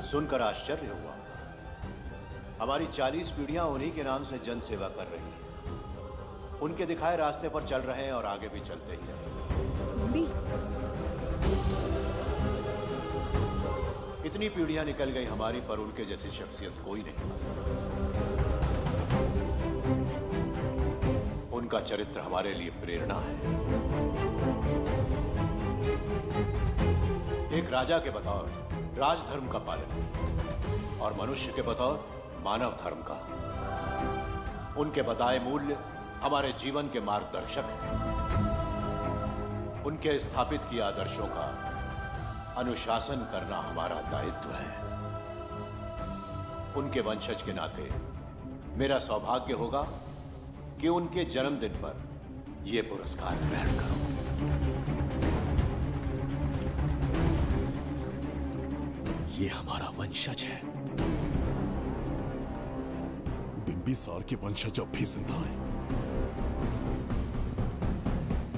सुनकर आश्चर्य हुआ। हमारी 40 पीढ़ियां उन्हीं के नाम से जन सेवा कर रही हैं। उनके दिखाए रास्ते पर चल रहे हैं और आगे भी चलते ही रहेंगे। इतनी पीढ़ियां निकल गई हमारी, पर उनके जैसी शख्सियत कोई नहीं पा सकता। उनका चरित्र हमारे लिए प्रेरणा है। एक राजा के बतौर राजधर्म का पालन और मनुष्य के बतौर मानव धर्म का। उनके बताए मूल्य हमारे जीवन के मार्गदर्शक हैं। उनके स्थापित किए आदर्शों का अनुशासन करना हमारा दायित्व है। उनके वंशज के नाते मेरा सौभाग्य होगा कि उनके जन्मदिन पर यह पुरस्कार ग्रहण करूं। ये हमारा वंशज है। बिंबिसार के वंशज अब भी जिंदा हैं।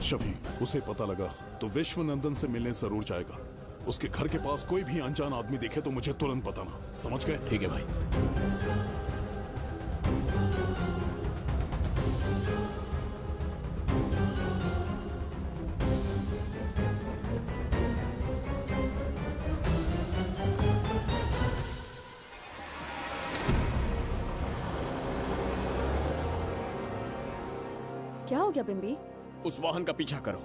शफी, उसे पता लगा तो विश्वनंदन से मिलने जरूर जाएगा। उसके घर के पास कोई भी अनजान आदमी दिखे तो मुझे तुरंत बताना, समझ गए? ठीक है भाई। क्या हो गया बिंबी? उस वाहन का पीछा करो।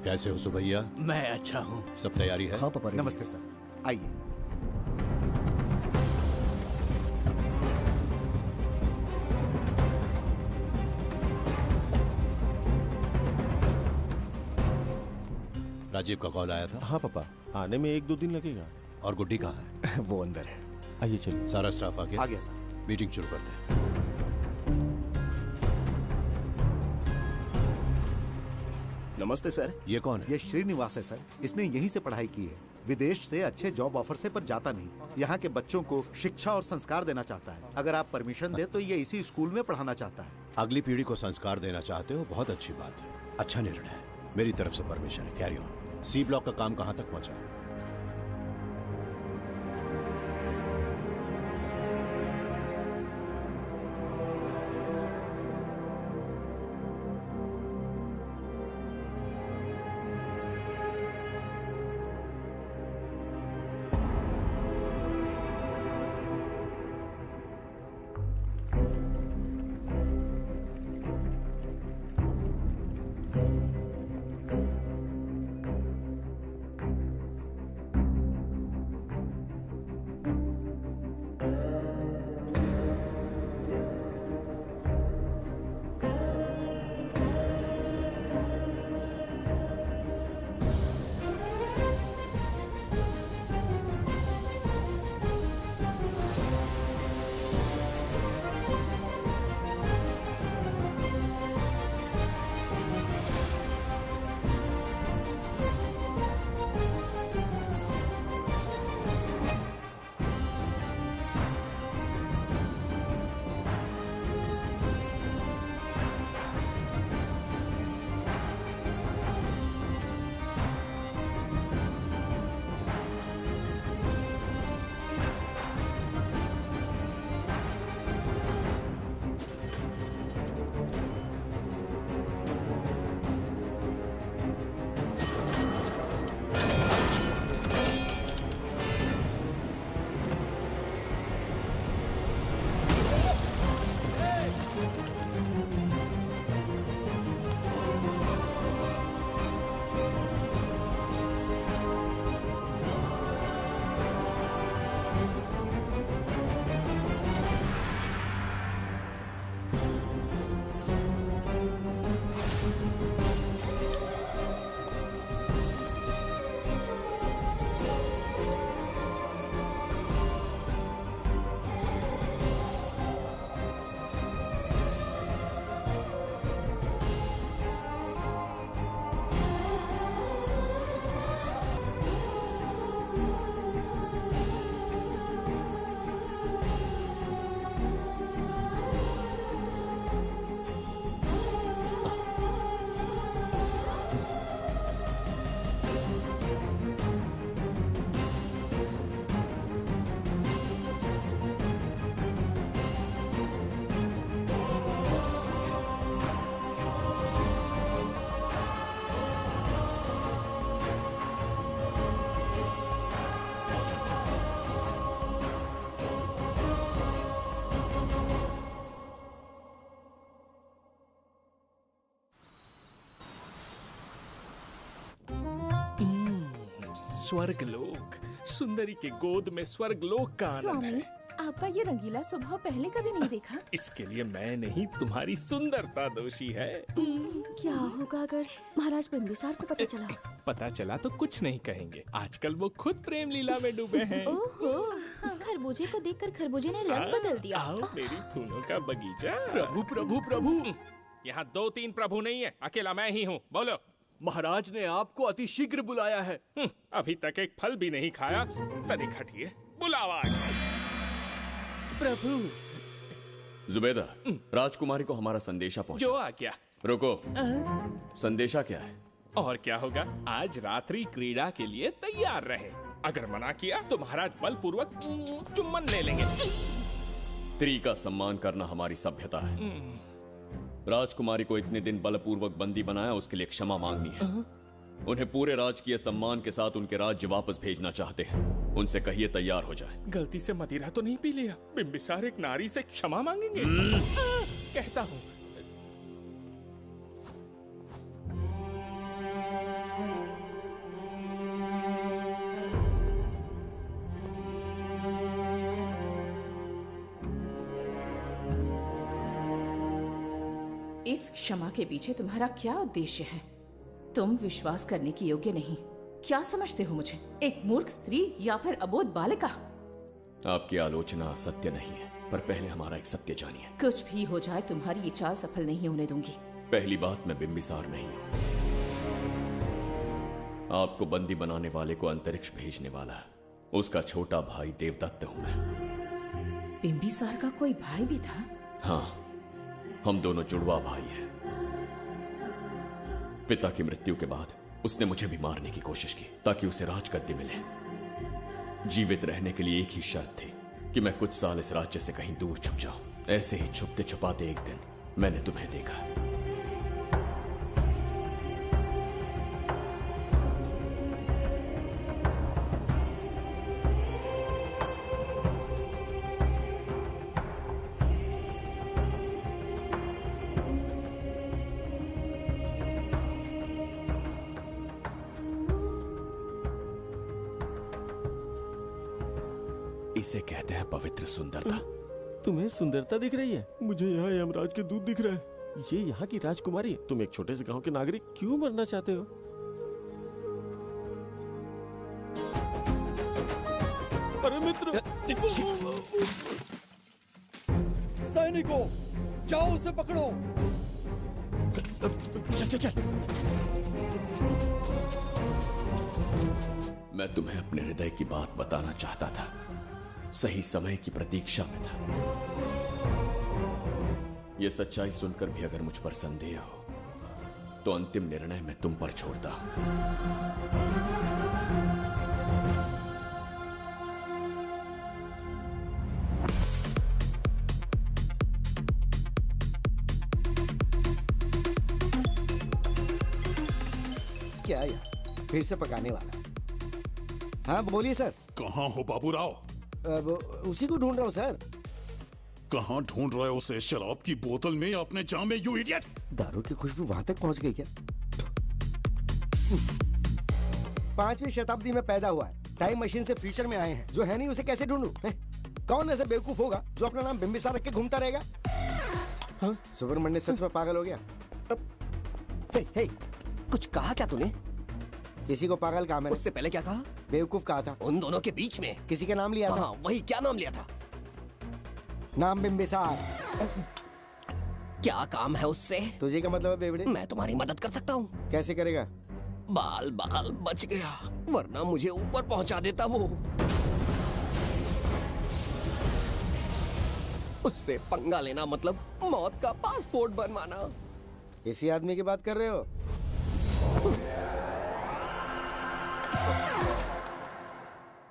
कैसे हो सुभैया? मैं अच्छा हूँ। सब तैयारी है? हाँ पापा। नमस्ते सर, आइए। राजीव का कॉल आया था? हाँ पापा, आने में 1-2 दिन लगेगा। और गुड्डी कहाँ है? वो अंदर है। आइए चलिए। सारा स्टाफ आ गया? आ गया सर। मीटिंग शुरू करते हैं। नमस्ते सर। ये कौन है? ये श्रीनिवास है सर। इसने यहीं से पढ़ाई की है। विदेश से अच्छे जॉब ऑफर से पर जाता नहीं। यहाँ के बच्चों को शिक्षा और संस्कार देना चाहता है। अगर आप परमिशन दे तो ये इसी स्कूल में पढ़ाना चाहता है। अगली पीढ़ी को संस्कार देना चाहते हो, बहुत अच्छी बात है। अच्छा निर्णय है। मेरी तरफ से परमिशन है। Carry on. सी ब्लॉक का काम कहाँ तक पहुँचा? स्वर्गलोक, सुंदरी के गोद में स्वर्गलोक का आनंद स्वामी, है। आपका ये रंगीला स्वभाव पहले कभी नहीं देखा। इसके लिए मैं नहीं, तुम्हारी सुंदरता दोषी है। क्या होगा अगर महाराज बिंबिसार को पता चला? पता चला तो कुछ नहीं कहेंगे, आजकल वो खुद प्रेम लीला में डूबे हैं। ओहो, खरबूजे को देखकर खरबूजे ने रंग बदल दिया। आओ मेरी फूलों का बगीचा। प्रभु प्रभु प्रभु, यहाँ 2-3 प्रभु नहीं है, अकेला मैं ही हूँ। बोलो। महाराज ने आपको अति शीघ्र बुलाया है। अभी तक एक फल भी नहीं खाया, तनिक हटिए, बुलावा। प्रभु। जुबेदा, राजकुमारी को हमारा संदेशा पहुंचा। जो आ गया। रुको, संदेशा क्या है? और क्या होगा, आज रात्रि क्रीड़ा के लिए तैयार रहे। अगर मना किया तो महाराज बलपूर्वक चुम्बन ले लेंगे। स्त्री का सम्मान करना हमारी सभ्यता है। राजकुमारी को इतने दिन बलपूर्वक बंदी बनाया, उसके लिए क्षमा मांगनी है। उन्हें पूरे राजकीय सम्मान के साथ उनके राज्य वापस भेजना चाहते हैं। उनसे कहिए तैयार हो जाए। गलती से मदिरा तो नहीं पी लिया? बिंबिसार एक नारी से क्षमा मांगेंगे? कहता हूँ। इस क्षमा के पीछे तुम्हारा क्या उद्देश्य है? तुम विश्वास करने की योग्य नहीं। क्या समझते हो मुझे, एक मूर्ख स्त्री या फिर अबोध बालिका? आपकी आलोचना सत्य नहीं है, पर पहले हमारा एक सत्य जानिए। कुछ भी हो जाए, तुम्हारी ये चाल सफल नहीं होने दूंगी। पहली बात, मैं बिंबिसार नहीं हूँ। आपको बंदी बनाने वाले को अंतरिक्ष भेजने वाला है। उसका छोटा भाई देवदत्त हूँ मैं। बिंबिसार का कोई भाई भी था? हाँ, हम दोनों जुड़वा भाई हैं। पिता की मृत्यु के बाद उसने मुझे भी मारने की कोशिश की ताकि उसे राजगद्दी मिले। जीवित रहने के लिए एक ही शर्त थी कि मैं कुछ साल इस राज्य से कहीं दूर छुप जाऊं। ऐसे ही छुपते छुपाते एक दिन मैंने तुम्हें देखा। इसे कहते हैं पवित्र सुंदरता। तुम्हें सुंदरता दिख रही है? मुझे यहाँ यमराज के दूध दिख रहा है। ये यहाँ की राजकुमारी है। तुम एक छोटे से गांव के नागरिक क्यों मरना चाहते हो? अरे मित्र! सैनिकों, जाओ उसे पकड़ो। चल चल चल। मैं तुम्हें अपने हृदय की बात बताना चाहता था, सही समय की प्रतीक्षा में था। यह सच्चाई सुनकर भी अगर मुझ पर संदेह हो तो अंतिम निर्णय मैं तुम पर छोड़ता हूं। क्या यार, फिर से पकाने वाला? हाँ बोलिए सर। कहाँ हो बाबूराव? अब उसी को ढूंढ रहा हूँ सर। कहाँ ढूंढ रहे हो उसे? शराब की बोतल में या अपने जाम में, यू इडियट? दारू की खुशबू वहां तक पहुंच गई क्या? 5वीं शताब्दी में पैदा हुआ है, टाइम मशीन से फ्यूचर में आए हैं। जो है नहीं उसे कैसे ढूंढूं? कौन ऐसा बेवकूफ होगा जो अपना नाम बिंबिसार रख के घूमता रहेगा? हाँ? सुब्रमण्य सच में पागल हो गया। हे, कुछ कहा क्या तूने? किसी को पागल कहा मैंने। उससे पहले क्या कहा? बेवकूफ कहा था। उन दोनों के बीच में किसी का नाम लिया था। हाँ, वही, क्या नाम लिया था? नाम बिंबिसार। क्या काम है उससे? तुझे क्या मतलब है बेवड़े? मैं तुम्हारी मदद कर सकता हूँ। कैसे करेगा? बाल बच गया, वरना मुझे ऊपर पहुंचा देता वो। उससे पंगा लेना मतलब मौत का पासपोर्ट बनवाना। इसी आदमी की बात कर रहे हो?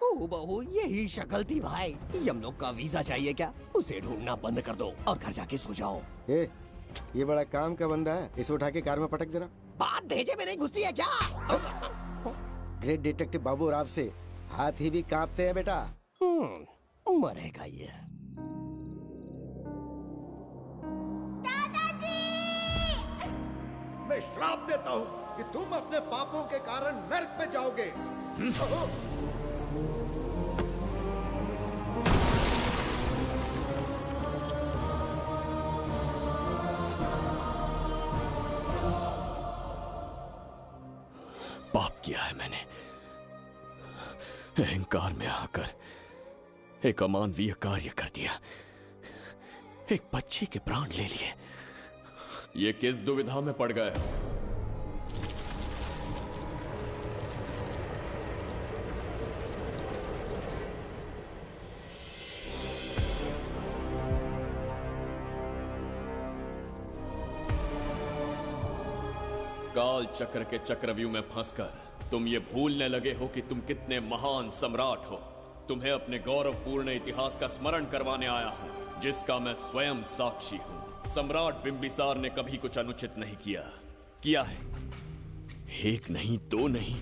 ओ बहू, यही शक्ल थी भाई। यमलोक का वीजा चाहिए क्या? उसे ढूंढना बंद कर दो और घर जाके सो जाओ। ये बड़ा काम का बंदा है, इसे उठा के कार में पटक जरा। बात भेजे में नहीं घुसती है क्या? ग्रेट डिटेक्टिव बाबू राव से हाथ ही भी कांपते हैं बेटा। मरेगा ये। मैं श्राप देता हूँ कि तुम अपने पापों के कारण नरक में जाओगे। पाप किया है मैंने। अहंकार में आकर एक अमानवीय कार्य कर दिया, एक बच्ची के प्राण ले लिए। ये किस दुविधा में पड़ गए? काल चक्र के चक्रव्यूह में फंसकर तुम ये भूलने लगे हो कि तुम कितने महान सम्राट हो। तुम्हें अपने गौरवपूर्ण इतिहास का स्मरण करवाने आया हूं, जिसका मैं स्वयं साक्षी हूं। सम्राट बिंबिसार ने कभी कुछ अनुचित नहीं किया है। एक नहीं, दो नहीं,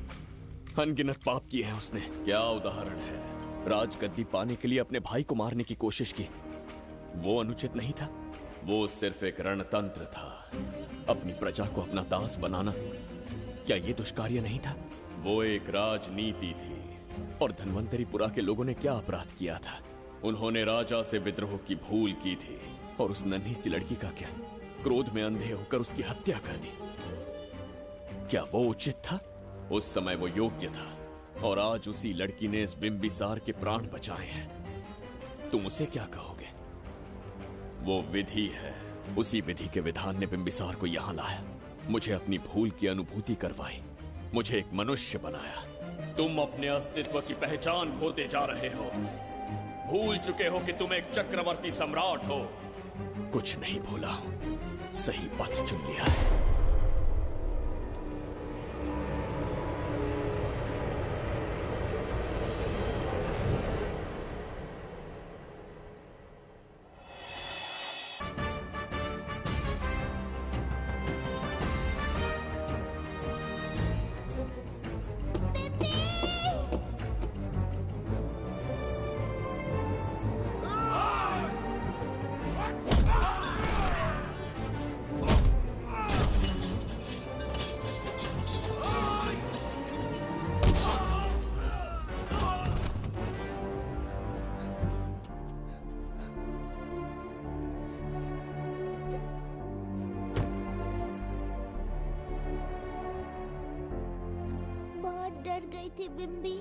अनगिनत पाप किए हैं उसने। क्या उदाहरण है? राजगद्दी पाने के लिए अपने भाई को मारने की कोशिश की, वो अनुचित नहीं था? वो सिर्फ एक रणतंत्र था। अपनी प्रजा को अपना दास बनाना, क्या ये दुष्कार्य नहीं था? वो एक राजनीति थी। और धन्वंतरीपुरा के लोगों ने क्या अपराध किया था? उन्होंने राजा से विद्रोह की भूल की थी। और उस नन्ही सी लड़की का क्या? क्रोध में अंधे होकर उसकी हत्या कर दी। क्या वो उचित था? उस समय वो योग्य था। और आज उसी लड़की ने इस बिंबिसार के प्राण बचाए हैं। तुम उसे क्या कहोगे? वो विधि है। उसी विधि के विधान ने बिंबिसार को यहां लाया, मुझे अपनी भूल की अनुभूति करवाई, मुझे एक मनुष्य बनाया। तुम अपने अस्तित्व की पहचान खोते जा रहे हो। भूल चुके हो कि तुम एक चक्रवर्ती सम्राट हो। कुछ नहीं भूला हूं, सही पथ चुन लिया है। डर गई थी बिम्बी।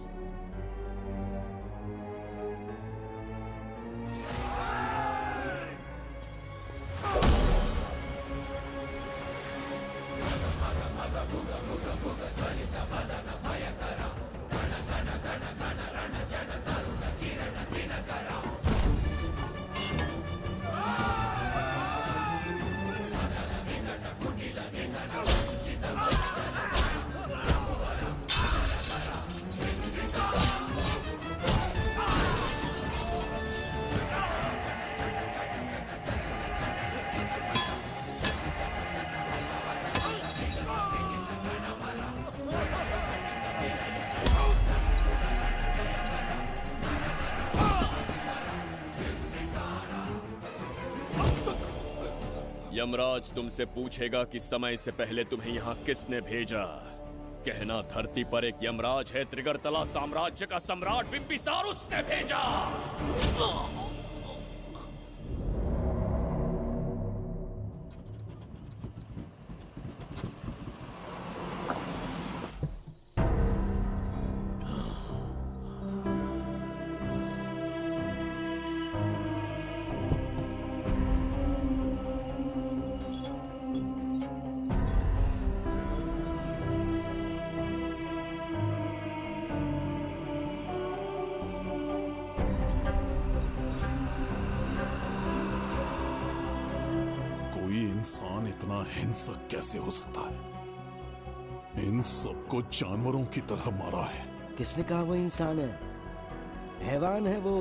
यमराज तुमसे पूछेगा कि समय से पहले तुम्हें यहाँ किसने भेजा। कहना धरती पर एक यमराज है, त्रिगर्तला साम्राज्य का सम्राट बिंबिसार उसने भेजा। इंसान इतना हिंसक कैसे हो सकता है? इन सबको जानवरों की तरह मारा है। किसने कहा वो इंसान है? हैवान है वो।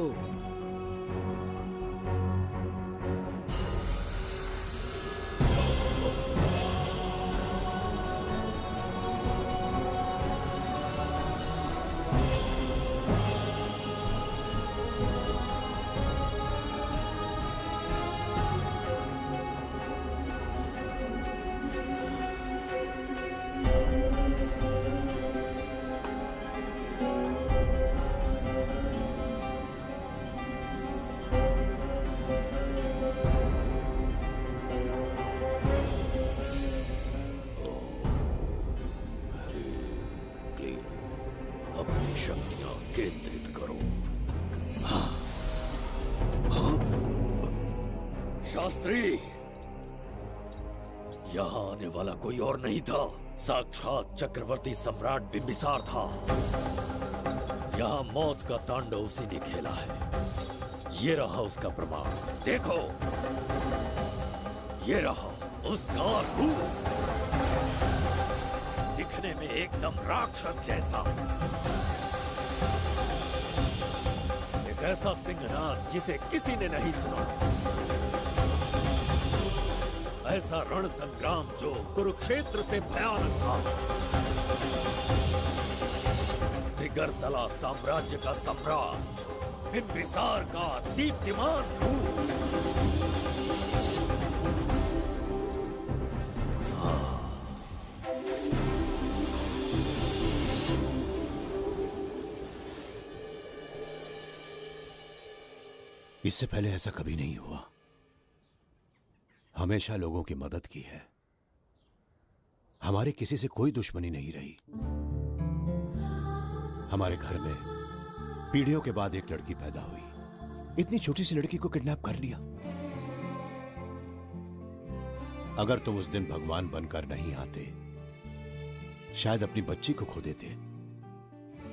शास्त्री, यहाँ आने वाला कोई और नहीं था, साक्षात चक्रवर्ती सम्राट बिंबिसार था। यहाँ मौत का तांडव उसी ने खेला है। ये रहा उसका प्रमाण, देखो, ये रहा उसका रूप, दिखने में एकदम राक्षस जैसा। एक ऐसा सिंहनाद जिसे किसी ने नहीं सुना, ऐसा रण संग्राम जो कुरुक्षेत्र से भयानक था। त्रिगर्तला साम्राज्य का सम्राट बिंबिसार का दीप्तिमान रूप। इससे पहले ऐसा कभी नहीं हुआ। हमेशा लोगों की मदद की है। हमारे किसी से कोई दुश्मनी नहीं रही। हमारे घर में पीढ़ियों के बाद एक लड़की पैदा हुई। इतनी छोटी सी लड़की को किडनैप कर लिया। अगर तुम उस दिन भगवान बनकर नहीं आते, शायद अपनी बच्ची को खो देते।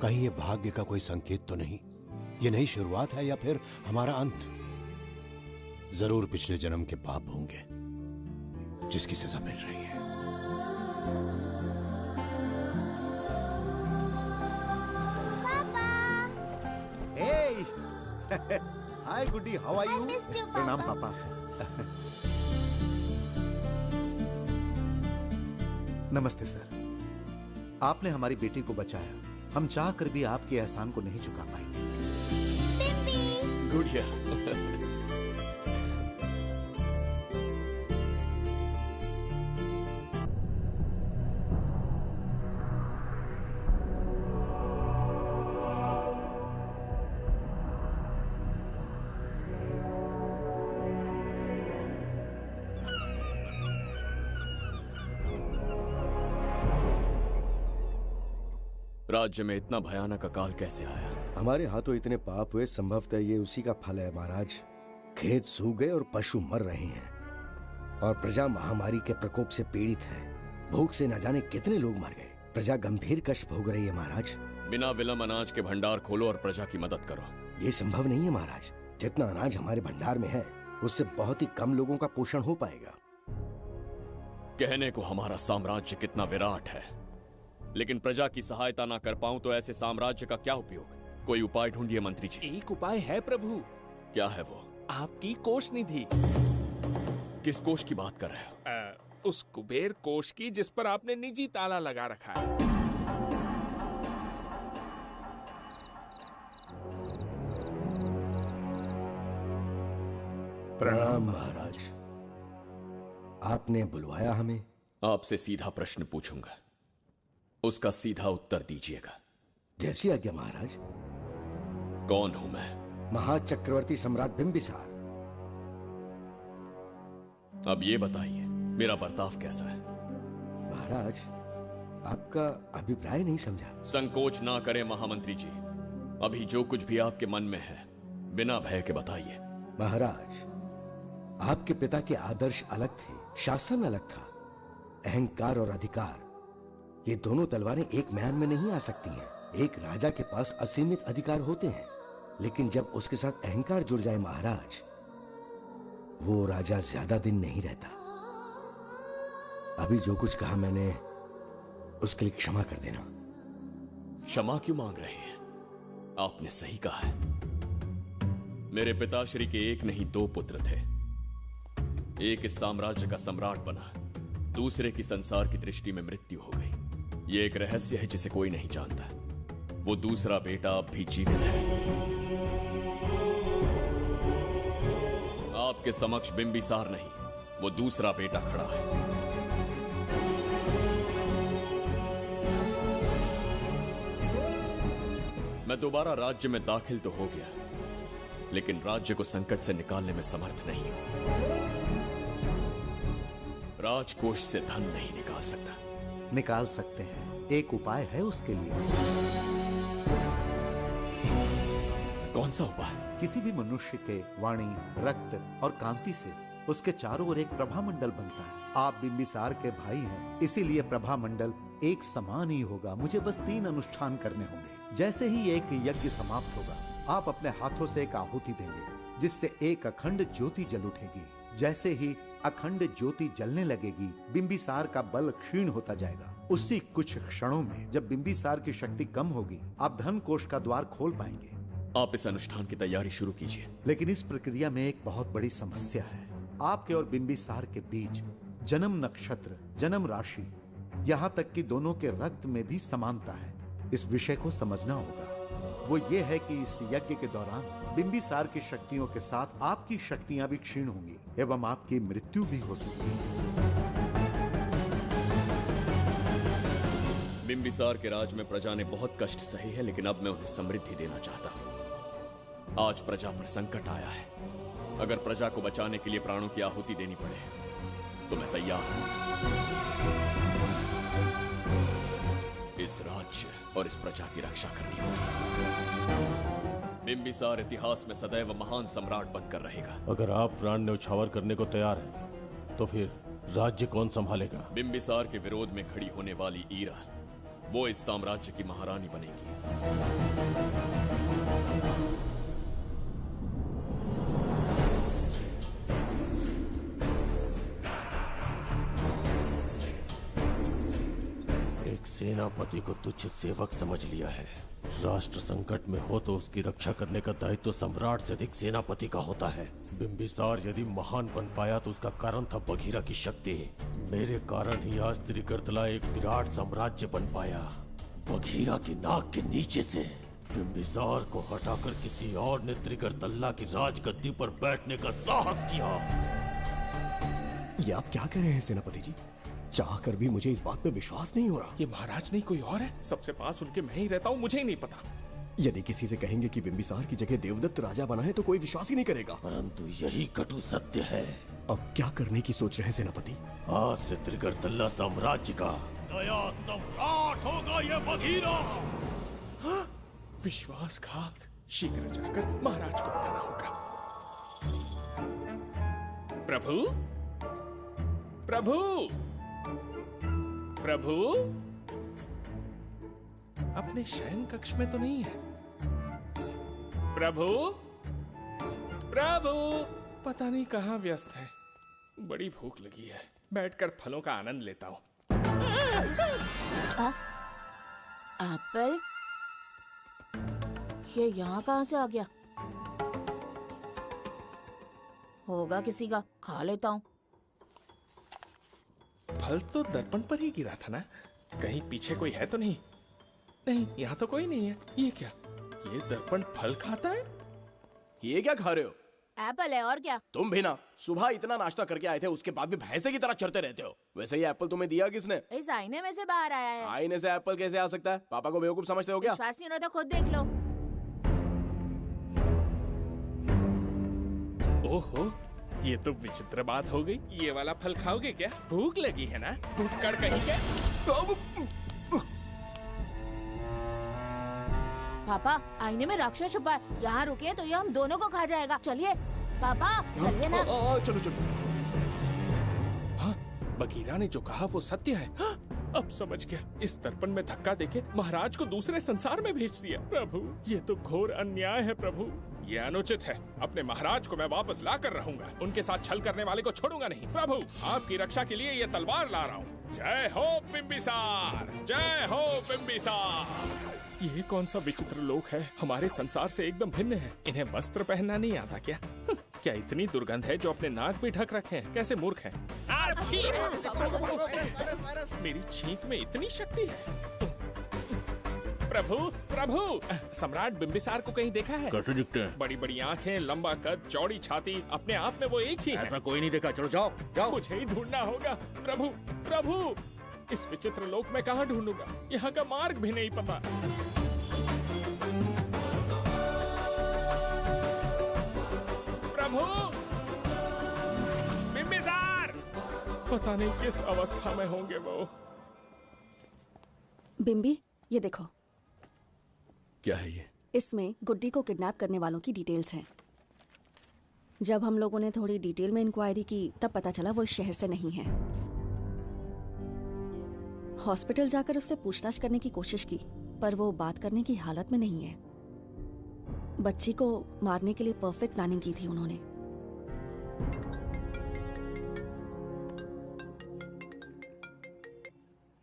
कहीं ये भाग्य का कोई संकेत तो नहीं? ये नई शुरुआत है या फिर हमारा अंत? जरूर पिछले जन्म के पाप होंगे जिसकी सजा मिल रही है। Hey! Hi, Goody. How are you? I missed you, प्रणाम Papa. पापा। नमस्ते सर। आपने हमारी बेटी को बचाया। हम चाह कर भी आपके एहसान को नहीं चुका पाएंगे। गुड़िया। राज्य में इतना भयानक अकाल कैसे आया? हमारे हाथों इतने पाप हुए, संभवतः ये उसी का फल है महाराज। खेत सूख गए और पशु मर रहे हैं और प्रजा महामारी के प्रकोप से पीड़ित है। भूख से न जाने कितने लोग मर गए। प्रजा गंभीर कष्ट भोग रही है महाराज। बिना विलंब अनाज के भंडार खोलो और प्रजा की मदद करो। ये संभव नहीं है महाराज। जितना अनाज हमारे भंडार में है उससे बहुत ही कम लोगों का पोषण हो पाएगा। कहने को हमारा साम्राज्य कितना विराट है, लेकिन प्रजा की सहायता ना कर पाऊं तो ऐसे साम्राज्य का क्या उपयोग? कोई उपाय ढूंढिए मंत्री जी। एक उपाय है प्रभु। क्या है वो? आपकी कोष निधि। किस कोष की बात कर रहे हो? उस कुबेर कोष की जिस पर आपने निजी ताला लगा रखा है। प्रणाम महाराज। आपने बुलवाया हमें? आपसे सीधा प्रश्न पूछूंगा, उसका सीधा उत्तर दीजिएगा। जैसी आज्ञा महाराज। कौन हूं मैं? महाचक्रवर्ती सम्राट बिंबिसार। अब ये बताइए, मेरा बर्ताव कैसा है? महाराज, आपका अभिप्राय नहीं समझा। संकोच ना करें महामंत्री जी। अभी जो कुछ भी आपके मन में है बिना भय के बताइए। महाराज, आपके पिता के आदर्श अलग थे, शासन अलग था। अहंकार और अधिकार, ये दोनों तलवारें एक म्यान में नहीं आ सकती हैं। एक राजा के पास असीमित अधिकार होते हैं, लेकिन जब उसके साथ अहंकार जुड़ जाए महाराज, वो राजा ज्यादा दिन नहीं रहता। अभी जो कुछ कहा मैंने, उसके लिए क्षमा कर देना। क्षमा क्यों मांग रहे हैं? आपने सही कहा है। मेरे पिताश्री के एक नहीं दो पुत्र थे। एक इस साम्राज्य का सम्राट बना, दूसरे की संसार की दृष्टि में मृत्यु हो गई। ये एक रहस्य है जिसे कोई नहीं जानता। वो दूसरा बेटा अब भी जीवित है। आपके समक्ष बिंबिसार नहीं, वो दूसरा बेटा खड़ा है। मैं दोबारा राज्य में दाखिल तो हो गया, लेकिन राज्य को संकट से निकालने में समर्थ नहीं हूं। राजकोष से धन नहीं निकाल सकता। निकाल सकते हैं, एक उपाय है उसके लिए। कौन सा उपाय? किसी भी मनुष्य के वाणी, रक्त और कांति से उसके चारों ओर एक प्रभा मंडल बनता है। आप बिंबिसार के भाई हैं, इसीलिए प्रभा मंडल एक समान ही होगा। मुझे बस 3 अनुष्ठान करने होंगे। जैसे ही एक यज्ञ समाप्त होगा, आप अपने हाथों से एक आहुति देंगे, जिससे एक अखंड ज्योति जल उठेगी। जैसे ही अखंड ज्योति जलने लगेगी, बिंबिसार का बल क्षीण होता जाएगा। उसी कुछ क्षणों में जब बिंबिसार की शक्ति कम होगी, आप धन कोष का द्वार खोल पाएंगे। आप इस अनुष्ठान की तैयारी शुरू कीजिए। लेकिन इस प्रक्रिया में एक बहुत बड़ी समस्या है। आपके और बिंबिसार के बीच जन्म नक्षत्र, जन्म राशि, यहाँ तक कि दोनों के रक्त में भी समानता है। इस विषय को समझना होगा। वो ये है कि इस यज्ञ के दौरान बिंबिसार की शक्तियों के साथ आपकी शक्तियां भी क्षीण होंगी एवं आपकी मृत्यु भी हो सकती है। बिंबिसार के राज में प्रजा ने बहुत कष्ट सहे हैं, लेकिन अब मैं उन्हें समृद्धि देना चाहता हूँ। आज प्रजा पर संकट आया है। अगर प्रजा को बचाने के लिए प्राणों की आहुति देनी पड़े तो मैं तैयार हूं। इस राज्य और इस प्रजा की रक्षा करनी होगी। बिंबिसार इतिहास में सदैव महान सम्राट बनकर रहेगा। अगर आप प्राण न्यौछावर करने को तैयार हैं, तो फिर राज्य कौन संभालेगा? बिंबिसार के विरोध में खड़ी होने वाली ईरा, वो इस साम्राज्य की महारानी बनेगी। सेनापति को तुच्छ सेवक समझ लिया है। राष्ट्र संकट में हो तो उसकी रक्षा करने का दायित्व सम्राट से अधिक सेनापति का होता है। बिंबिसार यदि महान बन पाया तो उसका कारण था बघीरा की शक्ति। मेरे कारण ही आज त्रिगर्तला एक विराट साम्राज्य बन पाया। बघीरा की नाक के नीचे से बिंबिसार को हटाकर किसी और ने त्रिगर्तला की राजगद्दी पर बैठने का साहस किया। ये आप क्या कह रहे हैं सेनापति जी? चाह कर भी मुझे इस बात पे विश्वास नहीं हो रहा। ये महाराज नहीं कोई और है। सबसे पास उनके मैं ही रहता हूँ, मुझे ही नहीं पता। यदि किसी से कहेंगे कि बिंबिसार की जगह देवदत्त राजा बना है तो कोई विश्वास ही नहीं करेगा। परंतु यही कटु सत्य है। अब क्या करने की सोच रहे हैं सेनापति? आज से त्रिगर्तला साम्राज्य का नया सम्राट होगा ये बघीरा। विश्वासघात। शीघ्र जाकर महाराज को बताना होगा। प्रभु, प्रभु, प्रभु, अपने शयन कक्ष में तो नहीं है। प्रभु, प्रभु, पता नहीं कहाँ व्यस्त है। बड़ी भूख लगी है, बैठकर फलों का आनंद लेता हूँ। एप्पल, ये यहाँ कहाँ से आ गया? होगा किसी का, खा लेता हूँ। फल तो दर्पण पर ही गिरा था ना? कहीं पीछे कोई है तो नहीं? नहीं, यहाँ तो कोई नहीं है। ये क्या? ये दर्पण फल खाता है? ये क्या खा रहे हो? एप्पल है और क्या? तुम भी ना सुबह इतना नाश्ता करके आए थे, उसके बाद भी भैंसे की तरह चरते रहते हो। वैसे ये एप्पल तुम्हें दिया किसने? इस आईने में से बाहर आया है। आईने से एप्पल कैसे आ सकता है? पापा को बेवकूफ समझते हो क्या? विश्वास नहीं हो तो खुद देख लो। ओहो, ये तो विचित्र बात हो गई। ये वाला फल खाओगे क्या? भूख लगी है ना? भूखड़ कहीं क्या? पापा, आईने में राक्षस छुपा है। यहाँ रुके तो ये हम दोनों को खा जाएगा। चलिए पापा, चलिए ना। चलो चलो। हाँ, बघीरा ने जो कहा वो सत्य है। हाँ, अब समझ गया। इस दर्पण में धक्का देके महाराज को दूसरे संसार में भेज दिया। प्रभु, ये तो घोर अन्याय है प्रभु। ये अनुचित है। अपने महाराज को मैं वापस ला कर रहूंगा। उनके साथ छल करने वाले को छोड़ूंगा नहीं। प्रभु, आपकी रक्षा के लिए ये तलवार ला रहा हूँ। जय हो बिंबिसार, जय हो बिंबिसार। ये कौन सा विचित्र लोक है? हमारे संसार से एकदम भिन्न है। इन्हें वस्त्र पहनना नहीं आता क्या? क्या इतनी दुर्गंध है जो अपने नाक भी ढक रखे हैं? कैसे मूर्ख हैं? मेरी छींक में इतनी शक्ति है। प्रभु, प्रभु, सम्राट बिंबिसार को कहीं देखा है? कैसे दिखते हैं? बड़ी बड़ी आंखें, लंबा कद, चौड़ी छाती, अपने आप में वो एक ही है। ऐसा कोई नहीं देखा। चलो जाओ जाओ। मुझे ही ढूंढना होगा। प्रभु, प्रभु, इस विचित्र लोक में कहाँ ढूंढूंगा? यहाँ का मार्ग भी नहीं पता। प्रभु, बिंबिसार, पता नहीं किस अवस्था में होंगे वो। बिंबी, ये देखो। क्या है ये? इसमें गुड्डी को किडनैप करने वालों की डिटेल्स हैं। जब हम लोगों ने थोड़ी डिटेल में इंक्वायरी की तब पता चला वो इस शहर से नहीं है। हॉस्पिटल जाकर उससे पूछताछ करने की कोशिश की पर वो बात करने की हालत में नहीं है। बच्ची को मारने के लिए परफेक्ट प्लानिंग की थी उन्होंने।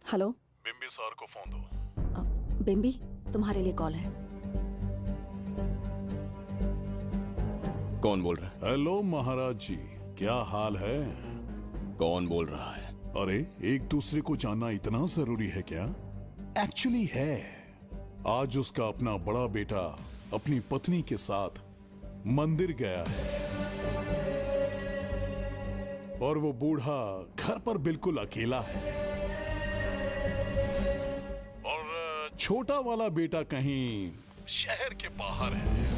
हेलो, बिम्बिसार को फोन दो। बिम्बी, तुम्हारे लिए कॉल है। कौन बोल रहा है? हेलो महाराज जी, क्या हाल है? कौन बोल रहा है? अरे, एक दूसरे को जानना इतना जरूरी है क्या? एक्चुअली है। आज उसका अपना बड़ा बेटा अपनी पत्नी के साथ मंदिर गया है और वो बूढ़ा घर पर बिल्कुल अकेला है और छोटा वाला बेटा कहीं शहर के बाहर है।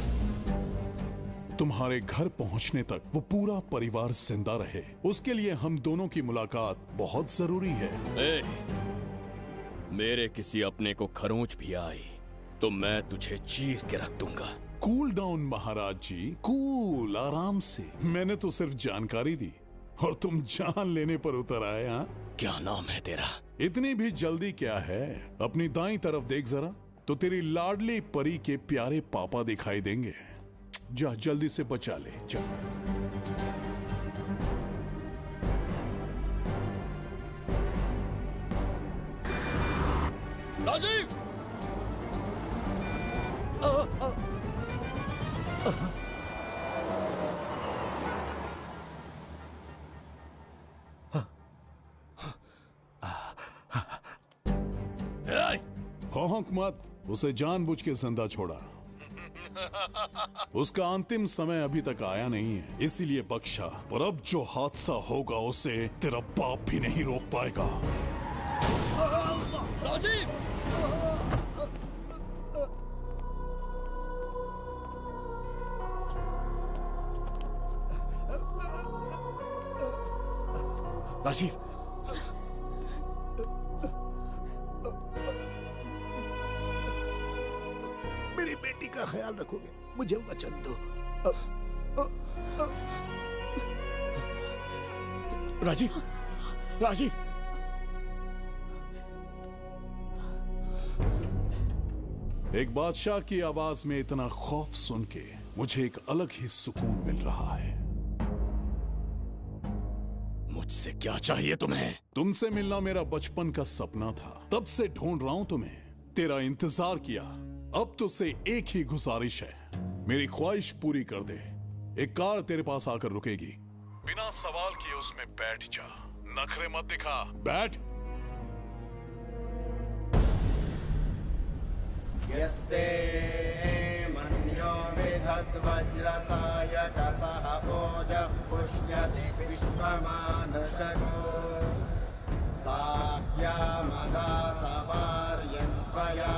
तुम्हारे घर पहुंचने तक वो पूरा परिवार जिंदा रहे, उसके लिए हम दोनों की मुलाकात बहुत जरूरी है। मेरे किसी अपने को खरोंच भी आई तो मैं तुझे चीर के रख दूंगा। कूल डाउन महाराज जी, कूल, आराम से। मैंने तो सिर्फ जानकारी दी और तुम जान लेने पर उतर आए। हाँ, क्या नाम है तेरा? इतनी भी जल्दी क्या है? अपनी दाईं तरफ देख जरा तो तेरी लाडली परी के प्यारे पापा दिखाई देंगे। जा, जल्दी से बचा ले, जा। राजीव! भौंक मत, उसे जानबूझ के जिंदा छोड़ा। उसका अंतिम समय अभी तक आया नहीं है, इसीलिए बख्शा। पर अब जो हादसा होगा उसे तेरा बाप भी नहीं रोक पाएगा। राजीव! राजीव! मेरी बेटी का ख्याल रखोगे? मुझे वचन दो। राजीव! राजीव! एक बादशाह की आवाज में इतना खौफ सुन के मुझे एक अलग ही सुकून मिल रहा है। मुझसे क्या चाहिए तुम्हें? तुमसे मिलना मेरा बचपन का सपना था, तब से ढूंढ रहा हूं तुम्हें, तेरा इंतजार किया। अब तुझसे एक ही गुजारिश है, मेरी ख्वाहिश पूरी कर दे। एक कार तेरे पास आकर रुकेगी, बिना सवाल किए उसमें बैठ जा, नखरे मत दिखा, बैठ। यस्ते मन्यो विधद्वज्रसायकसः ओजः पुष्यति विश्वमानुषको साख्यामदा सवार्यन्त्वया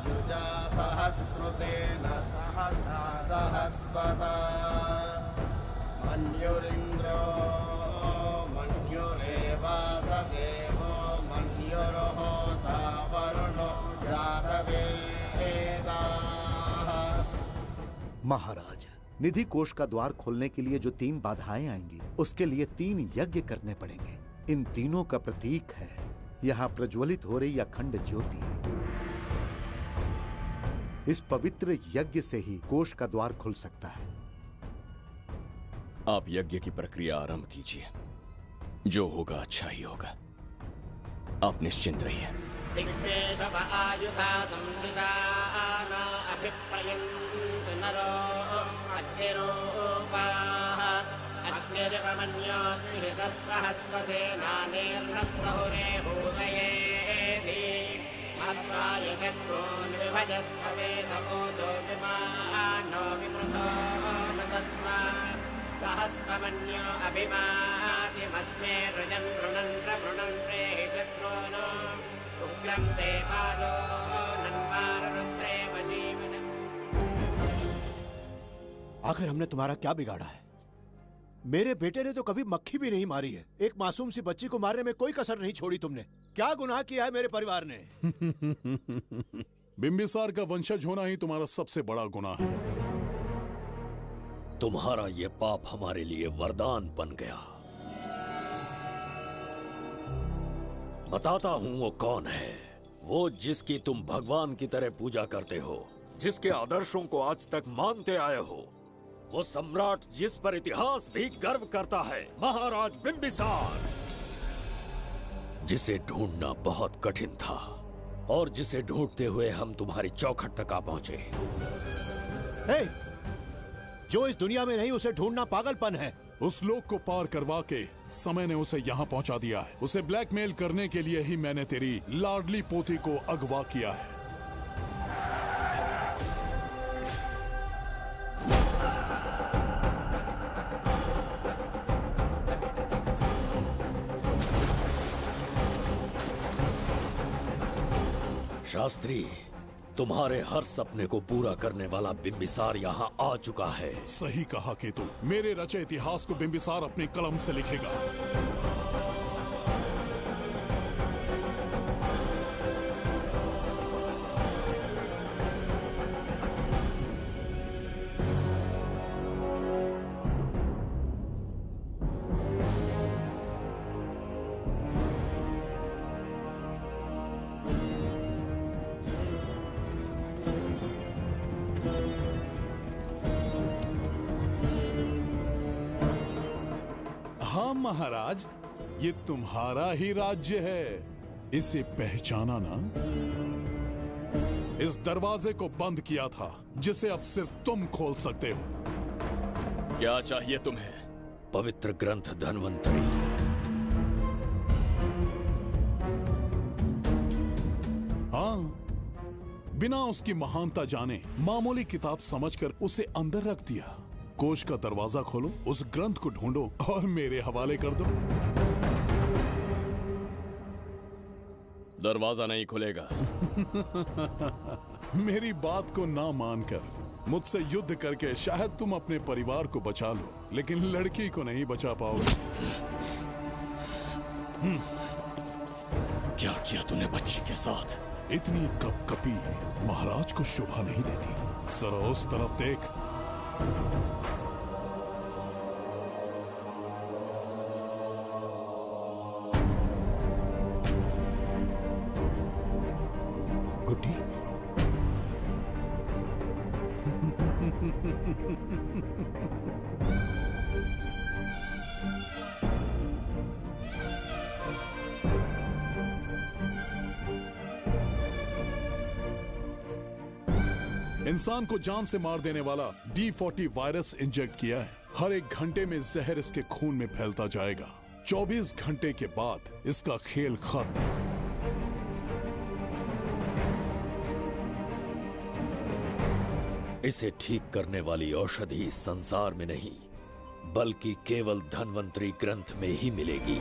युजा सहस्कृतेन सहसा सहस्वता मन्युरिन्द्रो मन्युरेवास देवो मन्युर्होता वरुणो जातवेदाः। महाराज, निधि कोष का द्वार खोलने के लिए जो 3 बाधाएं आएंगी, उसके लिए 3 यज्ञ करने पड़ेंगे। इन तीनों का प्रतीक है यहाँ प्रज्वलित हो रही अखंड ज्योति। इस पवित्र यज्ञ से ही कोष का द्वार खुल सकता है। आप यज्ञ की प्रक्रिया आरंभ कीजिए, जो होगा अच्छा ही होगा। आप निश्चिंत रहिए। दिग्वेशव आयुधा संशिशान अभिप्रयन्तु नरो अग्निरूपाः अग्निरिवमन्योत्क्षितः सहस्रसेनानेर्नः सहुरे भूतयेति महत्वाय शत्रून् विभजस्तवेदवोचो विमानो विमृतो न तस्मात् सहस्रमन्यो अभिमातिमस्मे रुजन् रुणन् प्रवृणन् प्रेहि शत्रून् उग्रं ते पादो नन्वारुद्रे वशीवशम्। आखिर हमने तुम्हारा क्या बिगाड़ा है? मेरे बेटे ने तो कभी मक्खी भी नहीं मारी है। एक मासूम सी बच्ची को मारने में कोई कसर नहीं छोड़ी तुमने। क्या गुनाह किया है मेरे परिवार ने? बिम्बिसार का वंशज होना ही तुम्हारा सबसे बड़ा गुनाह है। तुम्हारा ये पाप हमारे लिए वरदान बन गया। बताता हूं वो कौन है। वो जिसकी तुम भगवान की तरह पूजा करते हो, जिसके आदर्शों को आज तक मानते आए हो, वो सम्राट जिस पर इतिहास भी गर्व करता है, महाराज बिंबिसार, जिसे ढूंढना बहुत कठिन था और जिसे ढूंढते हुए हम तुम्हारी चौखट तक आ पहुंचे। जो इस दुनिया में नहीं उसे ढूंढना पागलपन है। उस लोक को पार करवा के समय ने उसे यहाँ पहुँचा दिया है। उसे ब्लैकमेल करने के लिए ही मैंने तेरी लाडली पोती को अगवा किया है। शास्त्री, तुम्हारे हर सपने को पूरा करने वाला बिंबिसार यहाँ आ चुका है। सही कहा केतु, मेरे रचे इतिहास को बिंबिसार अपनी कलम से लिखेगा। महाराज, ये तुम्हारा ही राज्य है, इसे पहचाना ना? इस दरवाजे को बंद किया था जिसे अब सिर्फ तुम खोल सकते हो। क्या चाहिए तुम्हें? पवित्र ग्रंथ धन्वंतरी। हाँ, बिना उसकी महानता जाने मामूली किताब समझकर उसे अंदर रख दिया। कोष का दरवाजा खोलो, उस ग्रंथ को ढूंढो और मेरे हवाले कर दो। दरवाजा नहीं खुलेगा। मेरी बात को ना मानकर मुझसे युद्ध करके शायद तुम अपने परिवार को बचा लो, लेकिन लड़की को नहीं बचा पाओगे। क्या किया तूने बच्ची के साथ? इतनी कपकपी महाराज को शोभा नहीं देती। जरा उस तरफ देख। गुड्डी, इंसान को जान से मार देने वाला D40 वायरस इंजेक्ट किया है। हर एक घंटे में जहर इसके खून में फैलता जाएगा। 24 घंटे के बाद इसका खेल खत्म। इसे ठीक करने वाली औषधि इस संसार में नहीं, बल्कि केवल धन्वंतरी ग्रंथ में ही मिलेगी।